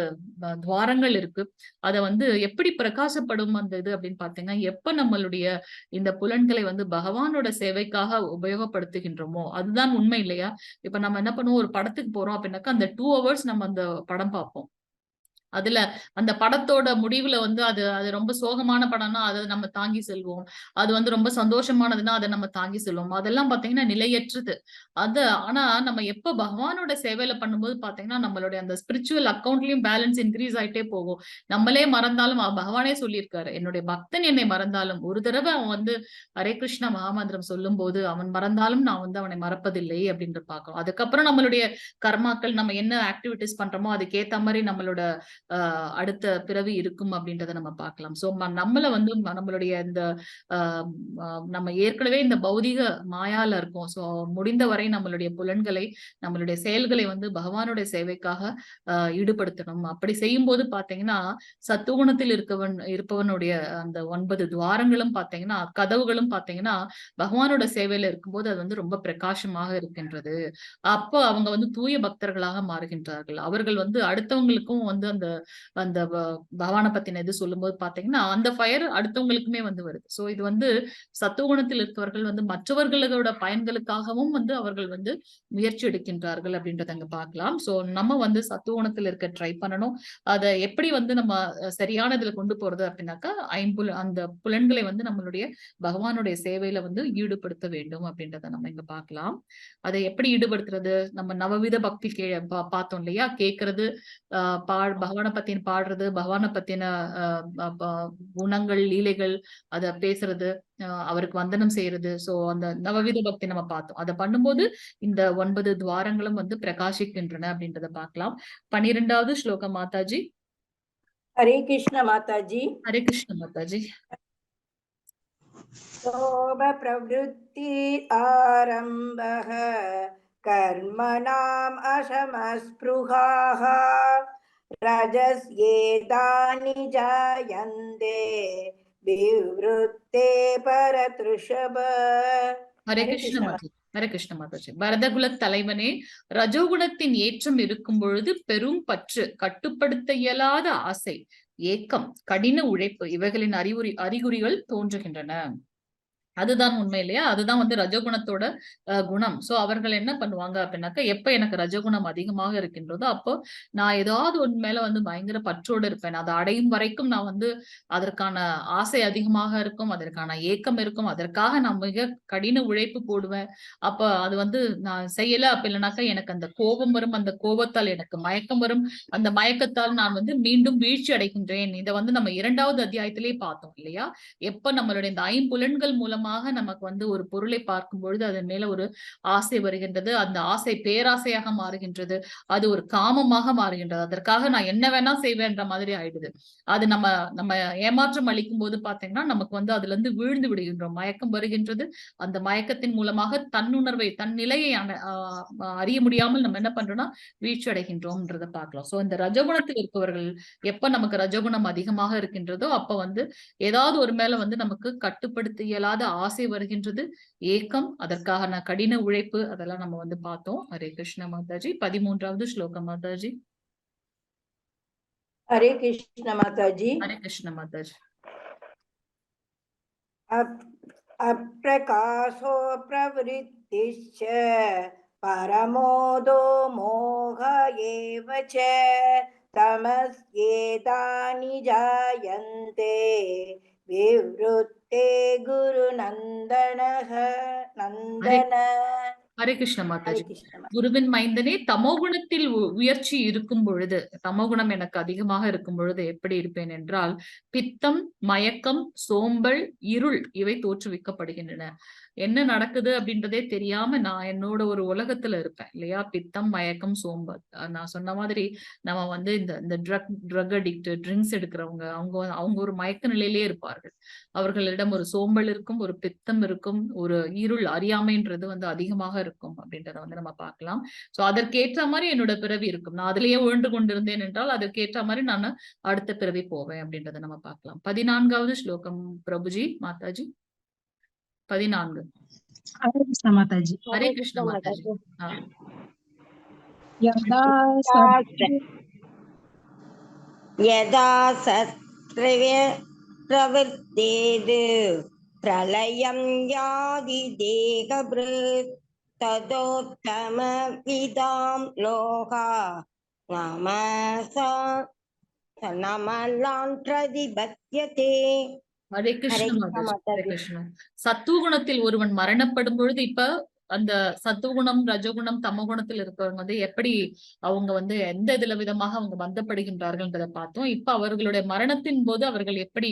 துவாரங்கள் இருக்கு. அத வந்து எப்படி பிரகாசப்படும் அந்த இது அப்படின்னு பாத்தீங்கன்னா, எப்ப நம்மளுடைய இந்த புலன்களை வந்து பகவானோட சேவைக்காக உபயோகப்படுத்துகின்றோமோ அதுதான் உண்மை இல்லையா? இப்ப நம்ம என்ன பண்ணுவோம், ஒரு படத்துக்கு போறோம் அப்படின்னாக்கா அந்த 2 hours நம்ம அந்த படம் பார்ப்போம். அதுல அந்த படத்தோட முடிவுல வந்து அது ரொம்ப சோகமான படம்னா அதை நம்ம தாங்கி செல்வோம். அது வந்து ரொம்ப சந்தோஷமானதுன்னா அதை நம்ம தாங்கி செல்வோம். அதெல்லாம் பாத்தீங்கன்னா நிலையற்றது. ஆனா நம்ம எப்ப பகவானோட சேவையில பண்ணும்போது பாத்தீங்கன்னா நம்மளுடைய அந்த ஸ்பிரிச்சுவல் அக்கௌண்ட்லயும் பேலன்ஸ் இன்க்ரீஸ் ஆயிட்டே போகும். நம்மளே மறந்தாலும் பகவானே சொல்லியிருக்காரு, என்னுடைய பக்தன் என்னை மறந்தாலும், ஒரு தடவை அவன் வந்து ஹரே கிருஷ்ண மகாமந்திரம் சொல்லும் போது அவன் மறந்தாலும் நான் வந்து அவனை மறப்பதில்லை அப்படின்ற பாக்கிறோம். அதுக்கப்புறம் நம்மளுடைய கர்மாக்கள், நம்ம என்ன ஆக்டிவிட்டிஸ் பண்றோமோ அதுக்கேத்த மாதிரி நம்மளோட அடுத்த பிறவி இருக்கும் அப்படின்றத நம்ம பார்க்கலாம். சோ நம்மள வந்து நம்மளுடைய இந்த நம்ம ஏற்கனவே இந்த பௌதிக மாயால இருக்கோம். சோ முடிந்த வரை நம்மளுடைய புலன்களை, நம்மளுடைய செயல்களை வந்து பகவானுடைய சேவைக்காக ஈடுபடுத்தணும். அப்படி செய்யும் போது பாத்தீங்கன்னா சத்துவகுணத்தில் இருப்பவனுடைய அந்த 9 துவாரங்களும் பாத்தீங்கன்னா, கதவுகளும் பாத்தீங்கன்னா பகவானோட சேவையில இருக்கும்போது அது வந்து ரொம்ப பிரகாசமாக இருக்கின்றது. அப்போ அவங்க வந்து தூய பக்தர்களாக மாறுகின்றார்கள். அவர்கள் வந்து அடுத்தவங்களுக்கும் வந்து அந்த அந்த பகவானை பத்தின இது சொல்லும்போது பாத்தீங்கன்னா அந்த ஃபயர் அடுத்தவங்களுக்குமே வந்து வருது. சோ இது வந்து சத்துவகுணத்தில் இருக்கவர்கள் வந்து மற்றவர்களோட பயன்களுக்காகவும் வந்து அவர்கள் வந்து முயற்சி எடுக்கின்றார்கள் அப்படின்றத அங்க பார்க்கலாம். சோ நம்ம வந்து சத்துவகுணத்தில் இருக்க ட்ரை பண்ணணும். அதை எப்படி வந்து நம்ம சரியான இதுல கொண்டு போறது அப்படின்னாக்கா அந்த புலன்களை வந்து நம்மளுடைய பகவானுடைய சேவையில வந்து ஈடுபடுத்த வேண்டும் அப்படின்றத நம்ம இங்க பார்க்கலாம். அதை எப்படி ஈடுபடுத்துறது? நம்ம நவவித பக்தி பார்த்தோம் இல்லையா? கேட்கறது, பகவானை பத்தின பாடுறது, பகவானை பத்தின குணங்கள், லீலைகள், அத பேசுறது, அவருக்கு வந்தனம் செய்யறது. சோ அந்த நவவித பக்தி நம்ம பார்த்தோம். அதை பண்ணும்போது இந்த 9 துவாரங்களும் வந்து பிரகாசிக்கின்றன அப்படின்றத பார்க்கலாம். 12வது ஸ்லோகம் மாதாஜி. ஹரே கிருஷ்ண மாதாஜி. ஹரே கிருஷ்ண மாதாஜி. சோப பிரவருத்தி ஆரம்பஹ கர்மணாம் அசமஸ்ப்ருஹாஹ ரஜஸ் ஏதானி ஜாயந்தே விவ்ருத்தே பரத்ருஷப. ஹரே கிருஷ்ண மாதாஜி. ஹரே கிருஷ்ண மாதாஜி. பரதகுல தலைவனே, ரஜோகுணத்தின் ஏற்றம் இருக்கும் பொழுது பெரும் பற்று, கட்டுப்படுத்த இயலாத ஆசை, ஏக்கம், கடின உழைப்பு இவைகளின் அறிகுறிகள் தோன்றுகின்றன. அதுதான் உண்மை இல்லையா? அதுதான் வந்து ரஜகுணத்தோட குணம். சோ அவர்கள் என்ன பண்ணுவாங்க அப்படின்னாக்கா, எப்ப எனக்கு ரஜகுணம் அதிகமாக இருக்கின்றதோ அப்போ நான் ஏதாவது ஒன்று மேல வந்து பயங்கர பற்றோடு இருப்பேன். அதை அடையும் வரைக்கும் நான் வந்து அதற்கான ஆசை அதிகமாக இருக்கும், அதற்கான ஏக்கம் இருக்கும், அதற்காக நான் மிக கடின உழைப்பு போடுவேன். அப்ப அது வந்து நான் செய்யல அப்ப இல்லைனாக்கா எனக்கு அந்த கோபம் வரும், அந்த கோபத்தால் எனக்கு மயக்கம் வரும், அந்த மயக்கத்தால் நான் வந்து மீண்டும் வீழ்ச்சி அடைகின்றேன். இதை வந்து நம்ம 2வது அத்தியாயத்திலேயே பார்த்தோம் இல்லையா? எப்ப நம்மளுடைய இந்த 5 புலன்கள் மூலமாக நமக்கு வந்து ஒரு பொருளை பார்க்கும் பொழுது அதன் மேல ஒரு ஆசை வருகின்றது, அந்த ஆசை பேராசையாக மாறுகின்றது, அது ஒரு காமமாக மாறுகின்றது, அதற்காக நான் என்ன வேணா செய்வேன்ற மாதிரி ஆயிடுது. அது நம்ம ஏமாற்றம் அளிக்கும் போது பாத்தீங்கன்னா நமக்கு வந்து அதுல இருந்து வீழ்ந்து விடுகின்றோம், மயக்கம் வருகின்றது. அந்த மயக்கத்தின் மூலமாக தன்னுணர்வை, தன் நிலையை அறிய முடியாமல் நம்ம என்ன பண்றோம்னா வீழ்ச்சி அடைகின்றோம்ன்றத பார்க்கலாம். சோ இந்த ரஜகுணத்தில் இருப்பவர்கள் எப்ப நமக்கு ரஜகுணம் அதிகமாக இருக்கின்றதோ அப்ப வந்து ஏதாவது ஒரு மேல வந்து நமக்கு கட்டுப்படுத்த இயலாத ஆசை வருகின்றது, ஏக்கம், அதற்கான கடின உழைப்பு, அதெல்லாம் நம்ம வந்து பார்த்தோம். ஹரே கிருஷ்ண மாதாஜி. 13வது ஸ்லோகம் மாதாஜி. ஹரே கிருஷ்ண மாதாஜி. ஹரே கிருஷ்ண மாதாஜி. அப்ரகாசோ பிரவருத்திச்ச பரமோதோ மோக ஏவச்ச தமஸ்யேதானி ஜாயந்தே விவ்ருத்தே குரு நந்தனஹ நந்தன. ஹரே கிருஷ்ண மாதாஜி. குருவின் மைந்தனே, தமோகுணத்தில் உயர்ச்சி இருக்கும் பொழுது, தமோகுணம் எனக்கு அதிகமாக இருக்கும் பொழுது எப்படி இருப்பேன் என்றால், பித்தம், மயக்கம், சோம்பல், இருள் இவை தோற்றுவிக்கப்படுகின்றன. என்ன நடக்குது அப்படின்றதே தெரியாம நான் என்னோட ஒரு உலகத்துல இருப்பேன் இல்லையா? பித்தம், மயக்கம், சோம்பல். நான் சொன்ன மாதிரி நம்ம வந்து இந்த ட்ரக் அடிக்ட், ட்ரிங்க்ஸ் எடுக்கிறவங்க அவங்க ஒரு மயக்க நிலையிலே இருப்பார்கள். அவர்களிடம் ஒரு சோம்பல் இருக்கும், ஒரு பித்தம் இருக்கும், ஒரு இருள், அறியாமைன்றது வந்து அதிகமாக இருக்கும் அப்படின்றத வந்து நம்ம பார்க்கலாம். சோ அதற்கேற்ற மாதிரி என்னோட பிறவி இருக்கும். நான் அதிலேயே உழன்று கொண்டிருந்தேன் என்றால் அதற்கேற்ற மாதிரி நான் அடுத்த பிறவி போவேன் அப்படின்றத நம்ம பார்க்கலாம். 14வது ஸ்லோகம் பிரபுஜி மாதாஜி. 14. ஹரே கிருஷ்ண மாதாஜி. ஹரே கிருஷ்ண மாதாஜி. யதா சத்ரவ்ய பிரவர்த்தேது பிரளயம் யாதி தேகப்ருத் ததோத்தம விதாம் லோகா நமலான் பிரதிபத்யதே. ஹரே கிருஷ்ண மாதாஜி. ஹரே கிருஷ்ண. சத்துவகுணத்தில் ஒருவன் மரணப்படும் பொழுது இப்ப அந்த சத்துவகுணம், ரஜகுணம், தமகுணத்தில் இருக்கிறவங்க வந்து எப்படி அவங்க வந்து எந்த விதமாக அவங்க பந்தப்படுகின்றார்கள்ன்றத பார்த்தோம். இப்ப அவர்களுடைய மரணத்தின் போது அவர்கள் எப்படி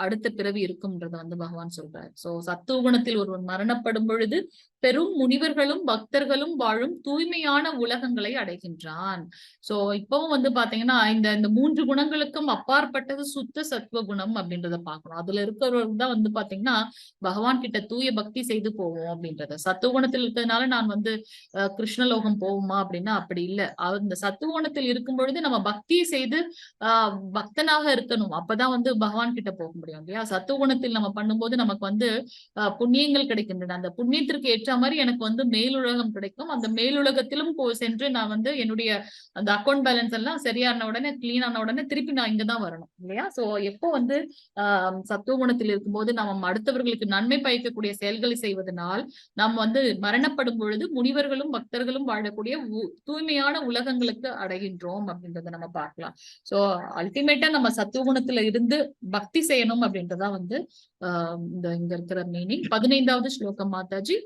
அடுத்த பிறவி இருக்கும்ன்றத வந்து பகவான் சொல்றாரு. சோ சத்துவகுணத்தில் ஒருவன் மரணப்படும் பொழுது பெரும் முனிவர்களும் பக்தர்களும் வாழும் தூய்மையான உலகங்களை அடைகின்றான். சோ இப்பவும் வந்து பாத்தீங்கன்னா இந்த 3 குணங்களுக்கும் அப்பாற்பட்டது சுத்த சத்துவ குணம் அப்படின்றத பாக்கணும். அதுல இருக்கிறவர்கள் தான் வந்து பாத்தீங்கன்னா பகவான் கிட்ட தூய பக்தி செய்து போவோம் அப்படின்றத. சத்துவகுணத்தில் இருக்கிறதுனால நான் வந்து கிருஷ்ணலோகம் போவோமா அப்படின்னா அப்படி இல்லை. அந்த சத்துவகுணத்தில் இருக்கும் பொழுது நம்ம பக்தி செய்து பக்தனாக இருக்கணும். அப்பதான் வந்து பகவான் கிட்ட போக முடியும் இல்லையா? சத்துவகுணத்தில் நம்ம பண்ணும்போது நமக்கு வந்து புண்ணியங்கள் கிடைக்கின்றன. அந்த புண்ணியத்திற்கு ஏற்ற ஏற்ற மாதிரி எனக்கு வந்து மேலுலகம் கிடைக்கும். அந்த மேலுலகத்திலும் சென்று நான் வந்து என்னுடைய அந்த அக்கௌண்ட் பேலன்ஸ் எல்லாம் சரியான உடனே கிளீன் ஆன உடனே திருப்பி நான் இங்கதான் வரணும் இல்லையா? சோ எப்போ வந்து சத்துவ குணத்தில் இருக்கும்போது நம்ம அடுத்தவர்களுக்கு நன்மை பயக்கக்கூடிய செயல்களை செய்வதனால் நாம் வந்து மரணப்படும் பொழுது முனிவர்களும் பக்தர்களும் வாழக்கூடிய தூய்மையான உலகங்களுக்கு அடைகின்றோம் அப்படின்றத நம்ம பார்க்கலாம். சோ அல்டிமேட்டா நம்ம சத்துவ குணத்துல இருந்து பக்தி செய்யணும் அப்படின்றதான் வந்து இங்க இருக்கிற மீனிங். 15வது ஸ்லோகம் மாதாஜி.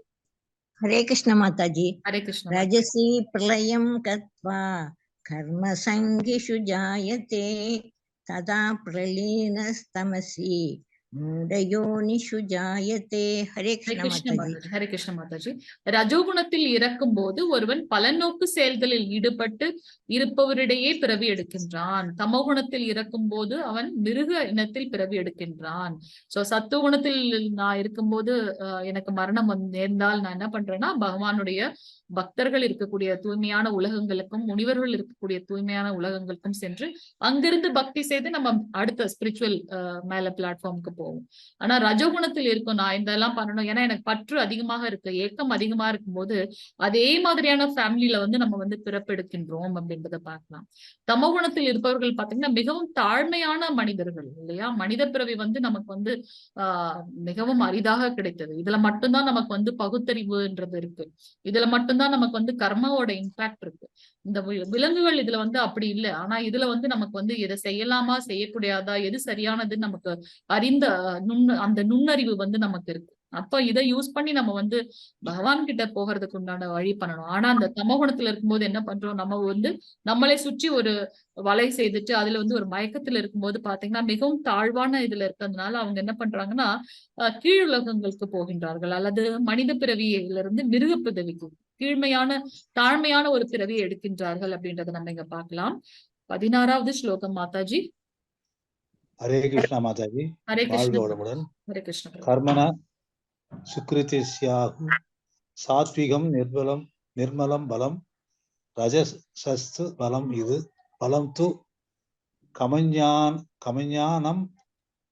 हरे कृष्ण माताजी। हरे कृष्ण। रजसी प्रलयं गत्वा कर्मसङ्गिषु जायते तदा प्रलीनस्तमसि मूढयोनिषु जायते। हरे कृष्ण माताजी। हरे कृष्ण माताजी। ரஜோகுணத்தில் இறக்கும் போது ஒருவன் பலநோக்கு செயல்களில் ஈடுபட்டு இருப்பவரிடையே பிறவி எடுக்கின்றான். தமோகுணத்தில் இறக்கும் போது அவன் மிருக இனத்தில் பிறவி எடுக்கின்றான். சோ சத்துவகுணத்தில் நான் இருக்கும்போது எனக்கு மரணம் நேர்ந்தால் நான் என்ன பண்றேன்னா பகவானுடைய பக்தர்கள் இருக்கக்கூடிய தூய்மையான உலகங்களுக்கும் முனிவர்கள் இருக்கக்கூடிய தூய்மையான உலகங்களுக்கும் சென்று அங்கிருந்து பக்தி செய்து நம்ம அடுத்த ஸ்பிரிச்சுவல் மேல பிளாட்ஃபார்முக்கு போவோம். ஆனா ரஜோகுணத்தில் இருக்கும் நான் இதெல்லாம் பண்ணணும் ஏன்னா எனக்கு பற்று அதிகமாக இருக்கு, ஏக்கம் அதிகமா இருக்கும்போது அதே மாதிரியான ஃபேமிலியில வந்து நம்ம வந்து பிறப்பெடுக்கின்றோம் அப்படின்றத பார்க்கலாம். தமோகுணத்தில் இருப்பவர்கள் பாத்தீங்கன்னா மிகவும் தாழ்மையான மனிதர்கள் இல்லையா? மனித பிறவி வந்து நமக்கு வந்து மிகவும் அரிதாக கிடைத்தது. இதுல மட்டும்தான் நமக்கு வந்து பகுத்தறிவுன்றது இருக்கு. இதுல மட்டும்தான் நமக்கு வந்து கர்மாவோட இம்பாக்ட் இருக்கு. இந்த விலங்குகள் இதுல வந்து அப்படி இல்லை. ஆனா இதுல வந்து நமக்கு வந்து எதை செய்யலாமா செய்யக்கூடாதா எது சரியானதுன்னு நமக்கு அறிந்த அந்த நுண்ணறிவு வந்து நமக்கு இருக்கு. அப்ப இதை யூஸ் பண்ணி நம்ம வந்து பகவான் கிட்ட போகிறதுக்கு உண்டான வழி பண்ணணும். ஆனா அந்த தமோகுணத்துல இருக்கும்போது என்ன பண்றோம், நம்ம வந்து நம்மளை சுற்றி ஒரு வலை செய்துட்டு அதுல வந்து ஒரு மயக்கத்துல இருக்கும்போது பாத்தீங்கன்னா மிகவும் தாழ்வான இதுல இருக்கிறதுனால அவங்க என்ன பண்றாங்கன்னா கீழுலகங்களுக்கு போகின்றார்கள் அல்லது மனித பிறவியில இருந்து மிருக பிறவிக்கு தாழ்மையான ஒரு பிறவியை எடுக்கின்றார்கள் அப்படின்றத நம்ம இங்க பார்க்கலாம். 16வது ஸ்லோகம் மாதாஜி. ஹரே கிருஷ்ணா மாதாஜி. ஹரே கிருஷ்ண. ஹரே கிருஷ்ண. கர்மண சுக்ரிதிஸ்யாஹு சாத்விகம் நிர்மலம் பலம் ரஜசஸ்து பலம் இது பலம் து கமஞானம்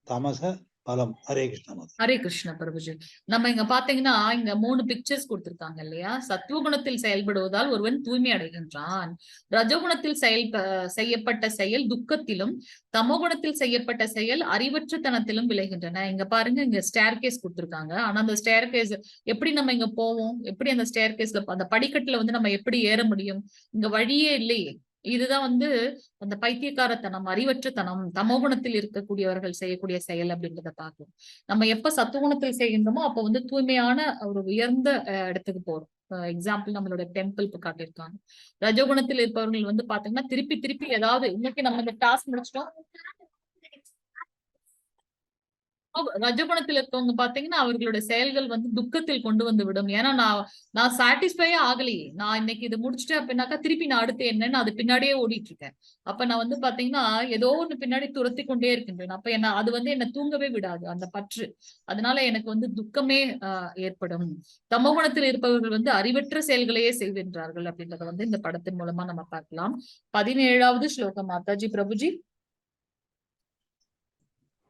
தமச பலம். ஹரே கிருஷ்ணா. ஹரே கிருஷ்ண பிரபுஜி. நம்ம இங்க பாத்தீங்கன்னா இங்க 3 பிக்சர்ஸ் கொடுத்திருக்காங்க இல்லையா? சத்துவகுணத்தில் செயல்படுவதால் ஒருவன் தூய்மை அடைகின்றான். ரஜோகுணத்தில் செய்யப்பட்ட செயல் துக்கத்திலும் தமோகுணத்தில் செய்யப்பட்ட செயல் அறிவற்றத்தனத்திலும் விளைகின்றன. இங்க பாருங்க இங்க ஸ்டேர் கேஸ் கொடுத்திருக்காங்க. ஆனா அந்த ஸ்டேர் கேஸ் எப்படி நம்ம இங்க போவோம், எப்படி அந்த ஸ்டேர் கேஸ்ல அந்த படிக்கட்டுல வந்து நம்ம எப்படி ஏற முடியும்? இங்க வழியே இல்லையே. இதுதான் வந்து அந்த பைத்தியக்காரத்தனம், அறிவற்றத்தனம், தமோகுணத்தில் இருக்கக்கூடியவர்கள் செய்யக்கூடிய செயல் அப்படின்றத பார்க்கணும். நம்ம எப்ப சத்துவகுணத்தில் செய்கின்றோமோ அப்ப வந்து தூய்மையான ஒரு உயர்ந்த இடத்துக்கு போறோம். எக்ஸாம்பிள் நம்மளோட டெம்பிள் காட்டியிருக்காங்க. ரஜோகுணத்தில் இருப்பவர்கள் வந்து பாத்தீங்கன்னா திருப்பி ஏதாவது இன்னைக்கு நம்ம இந்த டாஸ்க் முடிச்சிட்டோம். ரஜகுணத்தில் இருக்கவங்க பாத்தீங்கன்னா அவர்களுடைய செயல்கள் வந்து துக்கத்தில் கொண்டு வந்து விடும். ஏன்னா நான் சாட்டிஸ்ஃபையே ஆகலையே, நான் இன்னைக்கு இது முடிச்சுட்டேன் அப்படின்னாக்கா திருப்பி நான் அடுத்து என்னன்னு அது பின்னாடியே ஓடிட்டு இருக்கேன். அப்ப நான் வந்து பாத்தீங்கன்னா ஏதோ ஒண்ணு பின்னாடி துரத்தி கொண்டே இருக்கின்றேன். அப்ப அது வந்து என்ன தூங்கவே விடாது அந்த பற்று. அதனால எனக்கு வந்து துக்கமே ஏற்படும். தமோகுணத்தில் இருப்பவர்கள் வந்து அறிவற்ற செயல்களையே செய்கின்றார்கள் அப்படின்றத வந்து இந்த படத்தின் மூலமா நம்ம பார்க்கலாம். 17வது ஸ்லோகம் மாதாஜி பிரபுஜி.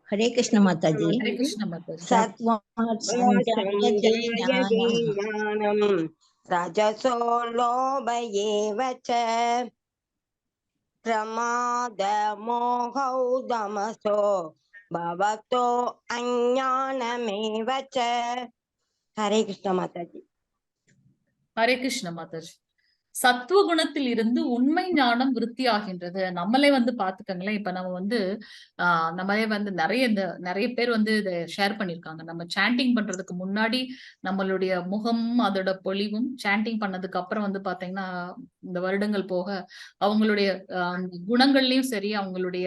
हरे कृष्ण माताजी। हरे कृष्ण माताजी। रजसो लोभ एव च प्रमाद मोहौ तमसो भवतो अज्ञानमेव च। हरे कृष्ण माताजी। हरे कृष्ण माताजी। சத்துவ குணத்தில் இருந்து உண்மை ஞானம் விருத்தி ஆகின்றது. நம்மளே வந்து பாத்துக்கங்களேன். இப்ப நம்ம வந்து நம்மளே வந்து நிறைய பேர் வந்து இதை ஷேர் பண்ணிருக்காங்க. நம்ம சாண்டிங் பண்றதுக்கு முன்னாடி நம்மளுடைய முகம் அதோட பொலிவும், சாண்டிங் பண்ணதுக்கு அப்புறம் வந்து பாத்தீங்கன்னா இந்த வருடங்கள் போக அவங்களுடைய குணங்கள்லயும் சரி, அவங்களுடைய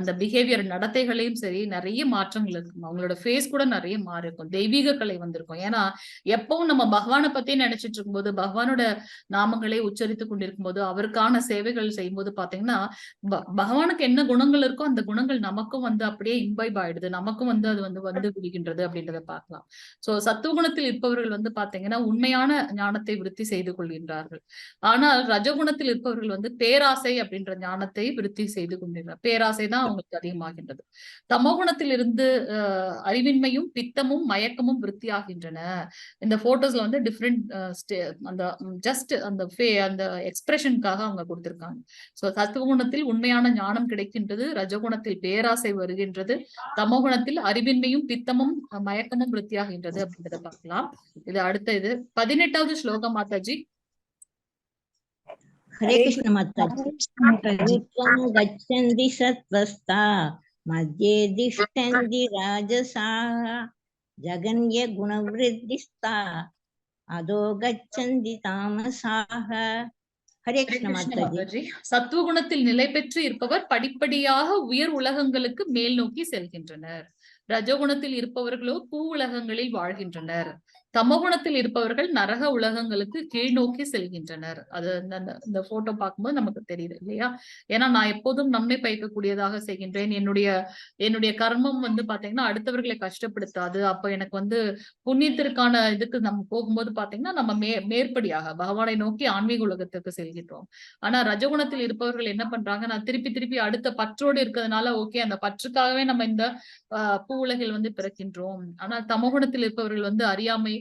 அந்த பிஹேவியர் நடத்தைகளையும் சரி நிறைய மாற்றங்கள் இருக்கும். அவங்களோட ஃபேஸ் கூட நிறைய மாறி இருக்கும். தெய்வீக கலை வந்திருக்கும். ஏன்னா எப்பவும் நம்ம பகவானை பத்தி நினைச்சிட்டு இருக்கும்போது, பகவானோட நாமங்களை உச்சரித்துக் கொண்டிருக்கும் போது, அவருக்கான சேவைகள் செய்யும் போது பாத்தீங்கன்னா பகவானுக்கு என்ன குணங்கள் இருக்கோ அந்த குணங்கள் நமக்கும் வந்து அப்படியே இம்பைப் ஆயிடுது. நமக்கும் வந்து அது வந்து விடுகின்றது அப்படின்றத பார்க்கலாம். சத்துவகுணத்தில் இருப்பவர்கள் வந்து பாத்தீங்கன்னா உண்மையான ஞானத்தை விருத்தி செய்து கொள்கின்றார்கள். ஆனால் ஆனால் ரஜகுணத்தில் இருப்பவர்கள் வந்து பேராசை அப்படின்ற ஞானத்தை விருத்தி செய்து கொண்டிருக்கிறார். பேராசை தான் அவங்களுக்கு அதிகமாகின்றது. தமோகுணத்தில் இருந்து அறிவின்மையும் பித்தமும் மயக்கமும் விருத்தியாகின்றன. இந்த போட்டோஸ்ல வந்து டிஃப்ரெண்ட் அந்த ஜஸ்ட் அந்த எக்ஸ்பிரஷனுக்காக அவங்க கொடுத்திருக்காங்க. சோ சத்துவகுணத்தில் உண்மையான ஞானம் கிடைக்கின்றது, ரஜகுணத்தில் பேராசை வருகின்றது, தமோகுணத்தில் அறிவின்மையும் பித்தமும் மயக்கமும் விருத்தியாகின்றது அப்படின்றத பார்க்கலாம். இது அடுத்த இது 18வது ஸ்லோகம் மாதாஜி. हरे कृष्ण माताजी। ऊर्ध्वं गच्छन्ति सत्त्वस्था मध्ये तिष्ठन्ति राजसाः जगन्य गुणवृद्धिस्ता अधो गच्छन्ति तामसाः। हरे कृष्ण माताजी। சத்துவகுணத்தில் நிலை பெற்று இருப்பவர் படிப்படியாக உயர் உலகங்களுக்கு மேல் நோக்கி செல்கின்றனர். ரஜகுணத்தில் இருப்பவர்களோ பூ உலகங்களில் வாழ்கின்றனர். தமகுணத்தில் இருப்பவர்கள் நரக உலகங்களுக்கு கீழ் நோக்கி செல்கின்றனர். அது இந்த போட்டோ பார்க்கும்போது நமக்கு தெரியுது இல்லையா? ஏன்னா நான் எப்போதும் நன்மை பயக்கக்கூடியதாக செய்கின்றேன். என்னுடைய கர்மம் வந்து பாத்தீங்கன்னா அடுத்தவர்களை கஷ்டப்படுத்தாது. அப்ப எனக்கு வந்து புண்ணியத்திற்கான இதுக்கு நம்ம போகும்போது பாத்தீங்கன்னா நம்ம மேற்படியாக பகவானை நோக்கி ஆன்மீக உலகத்திற்கு செல்கின்றோம். ஆனா ரஜகுணத்தில் இருப்பவர்கள் என்ன பண்றாங்க, நான் திருப்பி அடுத்த பற்றோடு இருக்கிறதுனால ஓகே அந்த பற்றுக்காகவே நம்ம இந்த பூ உலகில் வந்து பிறக்கின்றோம். ஆனால் தமோகுணத்தில் இருப்பவர்கள் வந்து அறியாமை,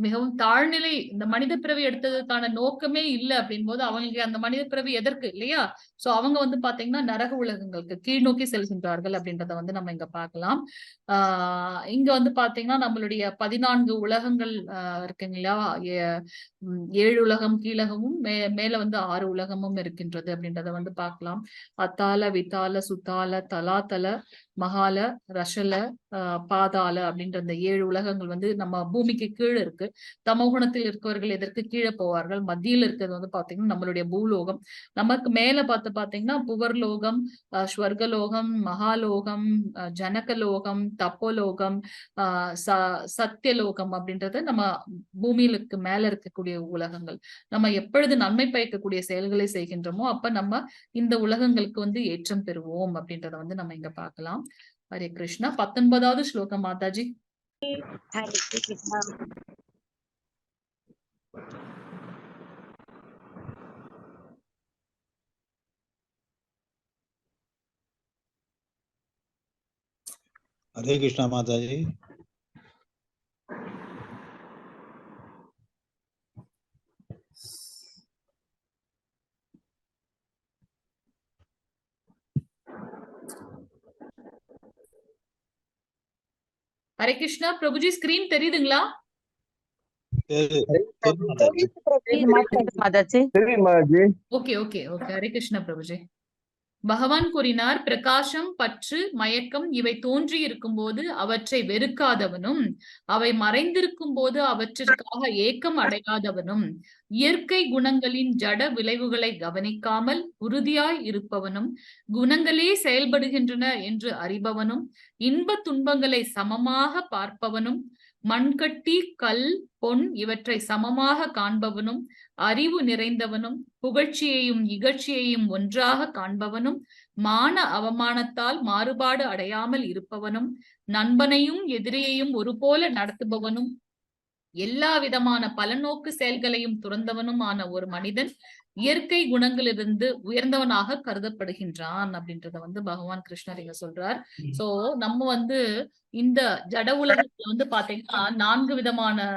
மிகவும் தாழ்நிலை, இந்த மனித பிறவி எடுத்ததுக்கான நோக்கமே இல்லை அப்படின் போது அவங்களுக்கு அந்த மனித பிறவி எதற்கு இல்லையா? சோ அவங்க வந்து பாத்தீங்கன்னா நரக உலகங்களுக்கு கீழ் நோக்கி செல்கின்றார்கள் அப்படின்றத வந்து நம்ம இங்க பார்க்கலாம். இங்க வந்து பாத்தீங்கன்னா நம்மளுடைய 14 உலகங்கள் இருக்குங்க இல்லையா? 7 உலகம் கீழகமும் மேல வந்து 6 உலகமும் இருக்கின்றது அப்படின்றத வந்து பார்க்கலாம். அத்தால, வித்தால, சுத்தால, தலாத்தல, மகால, ரஷல, பாதால அப்படின்ற அந்த 7 உலகங்கள் வந்து நம்ம பூமிக்கு கீழே இருக்கு. தமோகுணத்தில் இருக்கவர்கள் எதற்கு கீழே போவார்கள். மத்தியில் இருக்கிறது வந்து பாத்தீங்கன்னா நம்மளுடைய பூலோகம். நமக்கு மேல பாத்தீங்கன்னா புவர்லோகம், ஸ்வர்கலோகம், மகாலோகம், ஜனகலோகம், தப்போலோகம், சத்தியலோகம் அப்படின்றது நம்ம பூமியிலுக்கு மேல இருக்கக்கூடிய உலகங்கள். நம்ம எப்பொழுது நன்மை பயக்கக்கூடிய செயல்களை செய்கின்றோமோ அப்ப நம்ம இந்த உலகங்களுக்கு வந்து ஏற்றம் பெறுவோம் அப்படின்றத வந்து நம்ம இங்க பார்க்கலாம். ஹரே கிருஷ்ணா. 19வது ஸ்லோகம் மாதாஜி. हरे कृष्ण। हरे कृष्णा माताजी। ஹரே கிருஷ்ணா. பிரபுஜி ஸ்கிரீன் தெரியுதுங்களா? Okay okay okay. Hare Krishna Prabhuji. பகவான் கூறினார், பிரகாசம், பற்று, மயக்கம் இவை தோன்றி இருக்கும் போது அவற்றை வெறுக்காதவனும், அவை மறைந்திருக்கும் போது அவற்றிற்காக ஏக்கம் அடையாதவனும், இயற்கை குணங்களின் ஜட விளைவுகளை கவனிக்காமல் உறுதியாய் இருப்பவனும், குணங்களே செயல்படுகின்றன என்று அறிபவனும், இன்ப துன்பங்களை சமமாக பார்ப்பவனும், மண்கட்டி, கல், பொன் இவற்றை சமமாக காண்பவனும், அறிவு நிறைந்தவனும், புகழ்ச்சியையும் இகழ்ச்சியையும் ஒன்றாக காண்பவனும், மான அவமானத்தால் மாறுபாடு அடையாமல் இருப்பவனும், நண்பனையும் எதிரியையும் ஒருபோல நடத்துபவனும், எல்லா விதமான பலநோக்கு செயல்களையும் துறந்தவனும் ஆன ஒரு மனிதன் இயற்கை குணங்களிலிருந்து உயர்ந்தவனாக கருதப்படுகின்றான் அப்படின்றத வந்து பகவான் கிருஷ்ணர் இங்க சொல்றார். சோ நம்ம வந்து இந்த ஜட உலகத்துல வந்து பாத்தீங்கன்னா 4 விதமான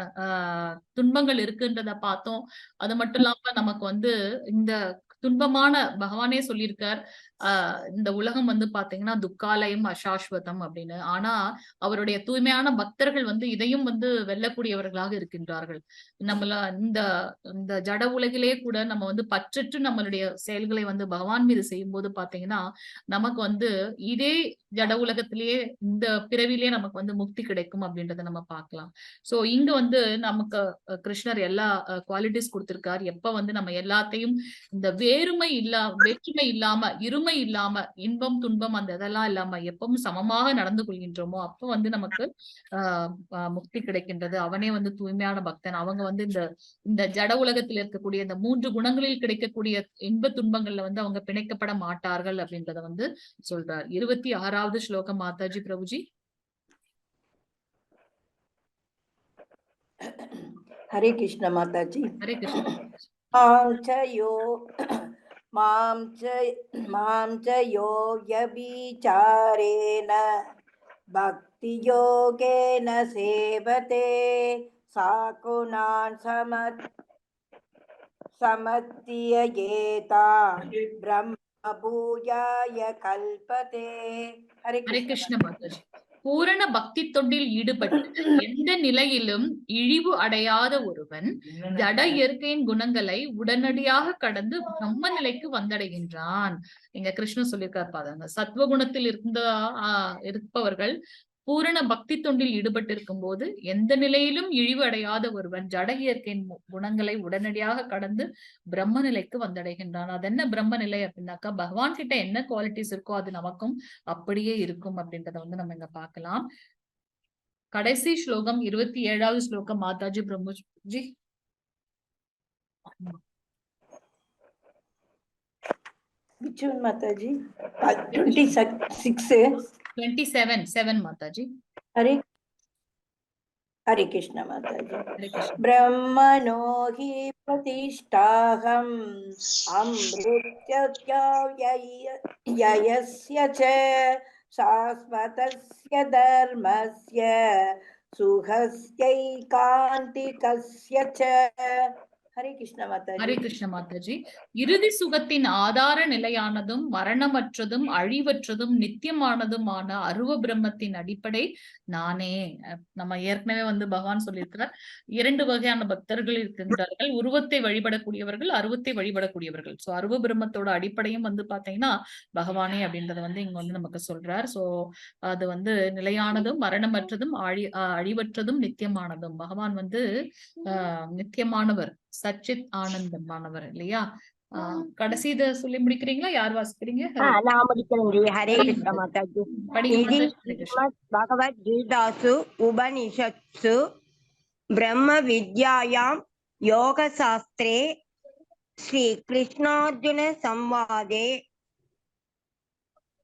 துன்பங்கள் இருக்குன்றத பார்த்தோம். அது மட்டும் இல்லாம நமக்கு வந்து இந்த துன்பமான பகவானே சொல்லியிருக்கார், இந்த உலகம் வந்து பாத்தீங்கன்னா துக்காலயம் அசாஸ்வதம் அப்படின்னு. ஆனா அவருடைய தூய்மையான பக்தர்கள் வந்து இதையும் வந்து வெல்லக்கூடியவர்களாக இருக்கின்றார்கள். நம்மள இந்த ஜட உலகிலே கூட நம்ம வந்து பற்றற்று நம்மளுடைய செயல்களை வந்து பகவான் மீது செய்யும் போது பாத்தீங்கன்னா நமக்கு வந்து இதே ஜட உலகத்திலேயே இந்த பிறவிலேயே நமக்கு வந்து முக்தி கிடைக்கும் அப்படின்றத நம்ம பார்க்கலாம். சோ இங்க வந்து நமக்கு கிருஷ்ணர் எல்லா குவாலிட்டிஸ் கொடுத்திருக்காரு. எப்ப வந்து நம்ம எல்லாத்தையும் இந்த வேற்றுமை இல்லாம, இருமை இல்லாம, இன்பம் துன்பம் அந்த இதெல்லாம் இல்லாம எப்பவும் சமமாக நடந்து கொள்கின்றோமோ அப்ப வந்து நமக்கு முக்தி கிடைக்கின்றது. அவனே வந்து தூய்மையான பக்தன். அவங்க வந்து இந்த ஜட உலகத்தில் இருக்கக்கூடிய இந்த 3 குணங்களில் கிடைக்கக்கூடிய இன்ப துன்பங்கள்ல வந்து அவங்க பிணைக்கப்பட மாட்டார்கள் அப்படின்றத வந்து சொல்றார். 26வது ஸ்லோகம் மாதாஜி பிரபுஜி. हरे कृष्ण माता जी। हरे कृष्ण। मां च यो मां च यो व्यभिचारेण भक्तियोगेन सेवते साकुणान् समत्ययेता ब्रह्म भूयाय कल्पते. हरे ஹரே कृष्ण கிருஷ்ண மாதாஜி. பூரண பக்தி தொண்டில் ஈடுபட்டு எந்த நிலையிலும் இழிவு அடையாத ஒருவன் ஜட இயற்கையின் குணங்களை உடனடியாக கடந்து பிரம்ம நிலைக்கு வந்தடைகின்றான். இங்க கிருஷ்ணன் சொல்லியிருக்காரு பாருங்க. சத்வகுணத்தில் இருப்பவர்கள் பூரண பக்தி தொண்டில் ஈடுபட்டு இருக்கும் போது எந்த நிலையிலும் இழிவு அடையாத ஒருவன் ஜட இயற்கையின் குணங்களை உடனடியாக கடந்து பிரம்ம நிலைக்கு வந்தடைகின்றான். அது என்ன பிரம்ம நிலை அப்படின்னாக்கா, பகவான் கிட்ட என்ன குவாலிட்டிஸ் இருக்கோ அது நமக்கும் அப்படியே இருக்கும் அப்படின்றத வந்து நம்ம இங்க பார்க்கலாம். கடைசி ஸ்லோகம் 27வது ஸ்லோகம் Mataji பிரம்முஜி. Which one, Mataji? 26. 27 Mataji. हरे कृष्ण माताजी. ஹரே கிருஷ்ண. ब्रह्मणो हि प्रतिष्ठाहम् अमृतत्याव्ययस्य च शाश्वतस्य धर्मस्य सुखस्यैकान्तिकस्य च. हरे कृष्ण माताजी. ஹரே கிருஷ்ண மாதாஜி. இறுதி சுகத்தின் ஆதார நிலையானதும் மரணமற்றதும் அழிவற்றதும் நித்தியமானதுமான அருவ பிரம்மத்தின் அடிப்படை நானே. நம்ம ஏற்கனவே வந்து பகவான் சொல்லியிருக்கிறார், 2 வகையான பக்தர்கள் இருக்கின்றார்கள். உருவத்தை வழிபடக்கூடியவர்கள், அருவத்தை வழிபடக்கூடியவர்கள். சோ அருவ பிரம்மத்தோட அடிப்படையும் வந்து பாத்தீங்கன்னா பகவானே அப்படின்றத வந்து இங்க வந்து நமக்கு சொல்றார். சோ அது வந்து நிலையானதும் மரணமற்றதும் அழிவற்றதும் நித்தியமானதும். பகவான் வந்து நித்தியமானவர், சச்சித் ஆனந்தமானவர் இல்லையா? கடைசி இத சொல்லி முடிக்கிறீங்களா? யார் வாசிக்கிறீங்க? நான் முடிக்கிறேன். ஹரே கிருஷ்ண மாதாஜி. இது பகவத்கீதாசு உபனிஷத்சு பிரம்ம வித்யாயாம் யோக சாஸ்திரே ஸ்ரீ கிருஷ்ணார்ஜுன சம்வாதே.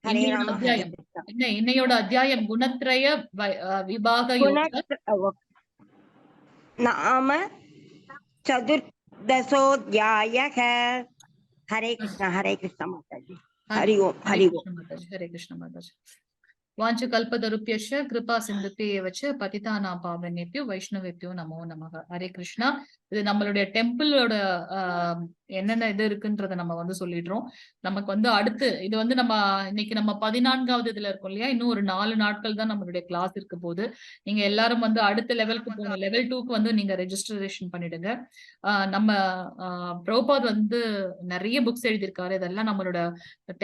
ஹரே ராம ஹரே கிருஷ்ண. இன்னையோட அத்தியாயம் குணத்ரய விபாக நாம சதுர்தசோத்யாயः. ஹரே கிருஷ்ண ஹரே கிருஷ்ண மாதாஜி. ஹரி ஓம் ஹரி ஓம். ஹரே கிருஷ்ண மாதாஜி. வாஞ்ச கல்பதருப்யஸ்ய கிருபா சிந்துப்யேவ ச பதிதானாம் பாவனேப்யோ வைஷ்ணவேப்யோ நமோ நமः. ஹரே கிருஷ்ணா. இது நம்மளுடைய டெம்பிளோட என்னென்ன இது இருக்குன்றத நம்ம வந்து சொல்லிடுறோம். நமக்கு வந்து அடுத்து இது வந்து நம்ம இன்னைக்கு நம்ம 14வது இதுல இருக்கோம் இல்லையா? இன்னும் ஒரு 4 நாட்கள் தான் நம்மளுடைய கிளாஸ் இருக்க போது. நீங்க எல்லாரும் வந்து அடுத்த லெவலுக்கு போகணும். லெவல் 2க்கு வந்து நீங்க ரெஜிஸ்ட்ரேஷன் பண்ணிடுங்க. நம்ம பிரபுபாத் வந்து நிறைய புக்ஸ் எழுதியிருக்காரு. இதெல்லாம் நம்மளோட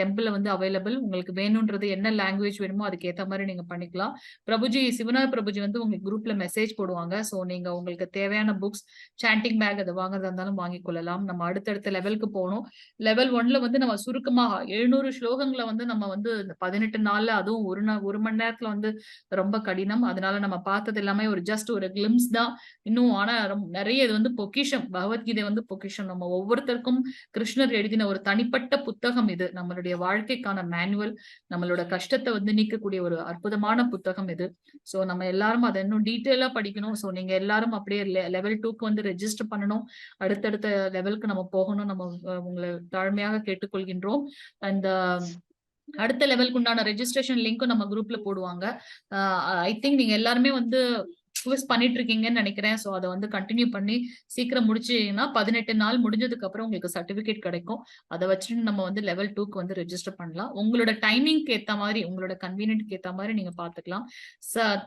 டெம்பிள்ல வந்து அவைலபிள். உங்களுக்கு வேணும்ன்றது என்ன லாங்குவேஜ் வேணுமோ அதுக்கு ஏத்த மாதிரி நீங்க பண்ணிக்கலாம். பிரபுஜி, சிவனார் பிரபுஜி வந்து உங்களுக்கு குரூப்ல மெசேஜ் போடுவாங்க. சோ நீங்க உங்களுக்கு தேவையான புக்ஸ், சாண்டிங் பேக் அதை வாங்குறதா இருந்தாலும் வாங்கிக் கொள்ளலாம். நம்ம அடுத்தடுத்த லெவலுக்கு போகணும். லெவல் 1ல வந்து நம்ம சுருக்கமாக 700 ஸ்லோகங்களை வந்து நம்ம வந்து 18 நாள்ல, அதுவும் ஒரு மணி நேரத்துல வந்து ரொம்ப கடினம். அதனால நம்ம பார்த்தது எல்லாமே ஒரு ஜஸ்ட் ஒரு கிளிம்ஸ் தான். இன்னும் ஆனா நிறைய இது வந்து பொக்கிஷம். பகவத்கீதை வந்து பொக்கிஷம். நம்ம ஒவ்வொருத்தருக்கும் கிருஷ்ணர் எழுதின ஒரு தனிப்பட்ட புத்தகம் இது. நம்மளுடைய வாழ்க்கைக்கான மேனுவல், நம்மளோட கஷ்டத்தை வந்து நீக்கக்கூடிய ஒரு அற்புதமான புத்தகம் இது. சோ நம்ம எல்லாரும் அதை இன்னும் டீட்டெயிலா படிக்கணும். சோ நீங்க எல்லாரும் அப்படியே லெவல் 2க்கு வந்து ரெஜிஸ்டர் பண்ணணும். அடுத்தடுத்த லெவலுக்கு நம்ம போகணும். நம்ம உங்களை தாழ்மையாக கேட்டுக்கொள்கின்றோம். அந்த அடுத்த லெவலுக்கு உண்டான ரெஜிஸ்ட்ரேஷன் லிங்க்கும் நம்ம குரூப்ல போடுவாங்க. ஐ திங்க் நீங்க எல்லாருமே வந்து யூஸ் பண்ணிட்டு இருக்கீங்கன்னு நினைக்கிறேன். சோ அதை வந்து கண்டினியூ பண்ணி சீக்கிரம் முடிச்சீங்கன்னா 18 நாள் முடிஞ்சதுக்கு அப்புறம் உங்களுக்கு சர்டிபிகேட் கிடைக்கும். அதை வச்சுட்டு நம்ம வந்து லெவல் 2க்கு வந்து ரெஜிஸ்டர் பண்ணலாம். உங்களோட டைமிங்க்கு ஏத்த மாதிரி, உங்களோட கன்வீனியன்ட்க்கு ஏத்த மாதிரி நீங்க பாத்துக்கலாம்.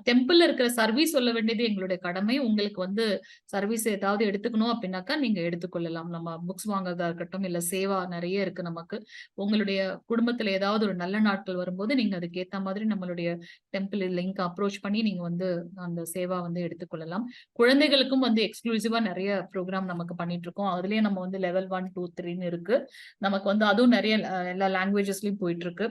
டெம்பிள்ல இருக்கிற சர்வீஸ் சொல்ல வேண்டியது எங்களுடைய கடமை. உங்களுக்கு வந்து சர்வீஸ் ஏதாவது எடுத்துக்கணும் அப்படின்னாக்கா நீங்க எடுத்துக்கொள்ளலாம். நம்ம புக்ஸ் வாங்குறதா இருக்கட்டும், இல்ல சேவா நிறைய இருக்கு நமக்கு. உங்களுடைய குடும்பத்துல ஏதாவது ஒரு நல்ல நாட்கள் வரும்போது நீங்க அதுக்கு ஏத்த மாதிரி நம்மளுடைய டெம்பிள் லிங்க் அப்ரோச் பண்ணி நீங்க வந்து அந்த சேவா வந்து எடுத்துக்கொள்ளலாம். குழந்தைகளுக்கும் வந்து எக்ஸ்க்ளூசிவா நிறைய ப்ரோக்ராம் நமக்கு பண்ணிட்டு இருக்கோம். அதுலயே நம்ம வந்து லெவல் 1, 2, 3ன்னு இருக்கு. நமக்கு வந்து அதுவும் நிறைய எல்லா லாங்குவேஜஸ்லயும் போயிட்டு இருக்கு.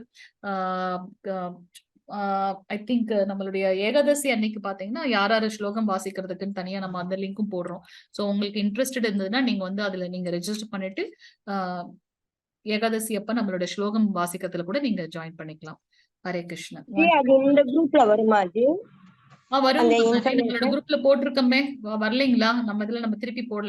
ஐ திங்க் நம்மளுடைய ஏகாதசி அன்னைக்கு பாத்தீங்கன்னா யாராரு ஸ்லோகம் வாசிக்கிறதுக்குன்னு தனியா நம்ம அந்த லிங்க்கும் போடுறோம். சோ உங்களுக்கு இன்ட்ரெஸ்டட் இருந்ததுன்னா நீங்க வந்து அதுல நீங்க ரெஜிஸ்டர் பண்ணிட்டு ஏகாதசி அப்ப நம்மளோட ஸ்லோகம் வாசிக்கிறதுல கூட நீங்க ஜாயின் பண்ணிக்கலாம். ஹரே கிருஷ்ணன். இந்த குரூப்ல வருமா அது? வரும். நம்மளோட குரூப்ல போட்டிருக்கோமே, வரலைங்களா? நம்ம இதுல நம்ம திருப்பி போடலாம்.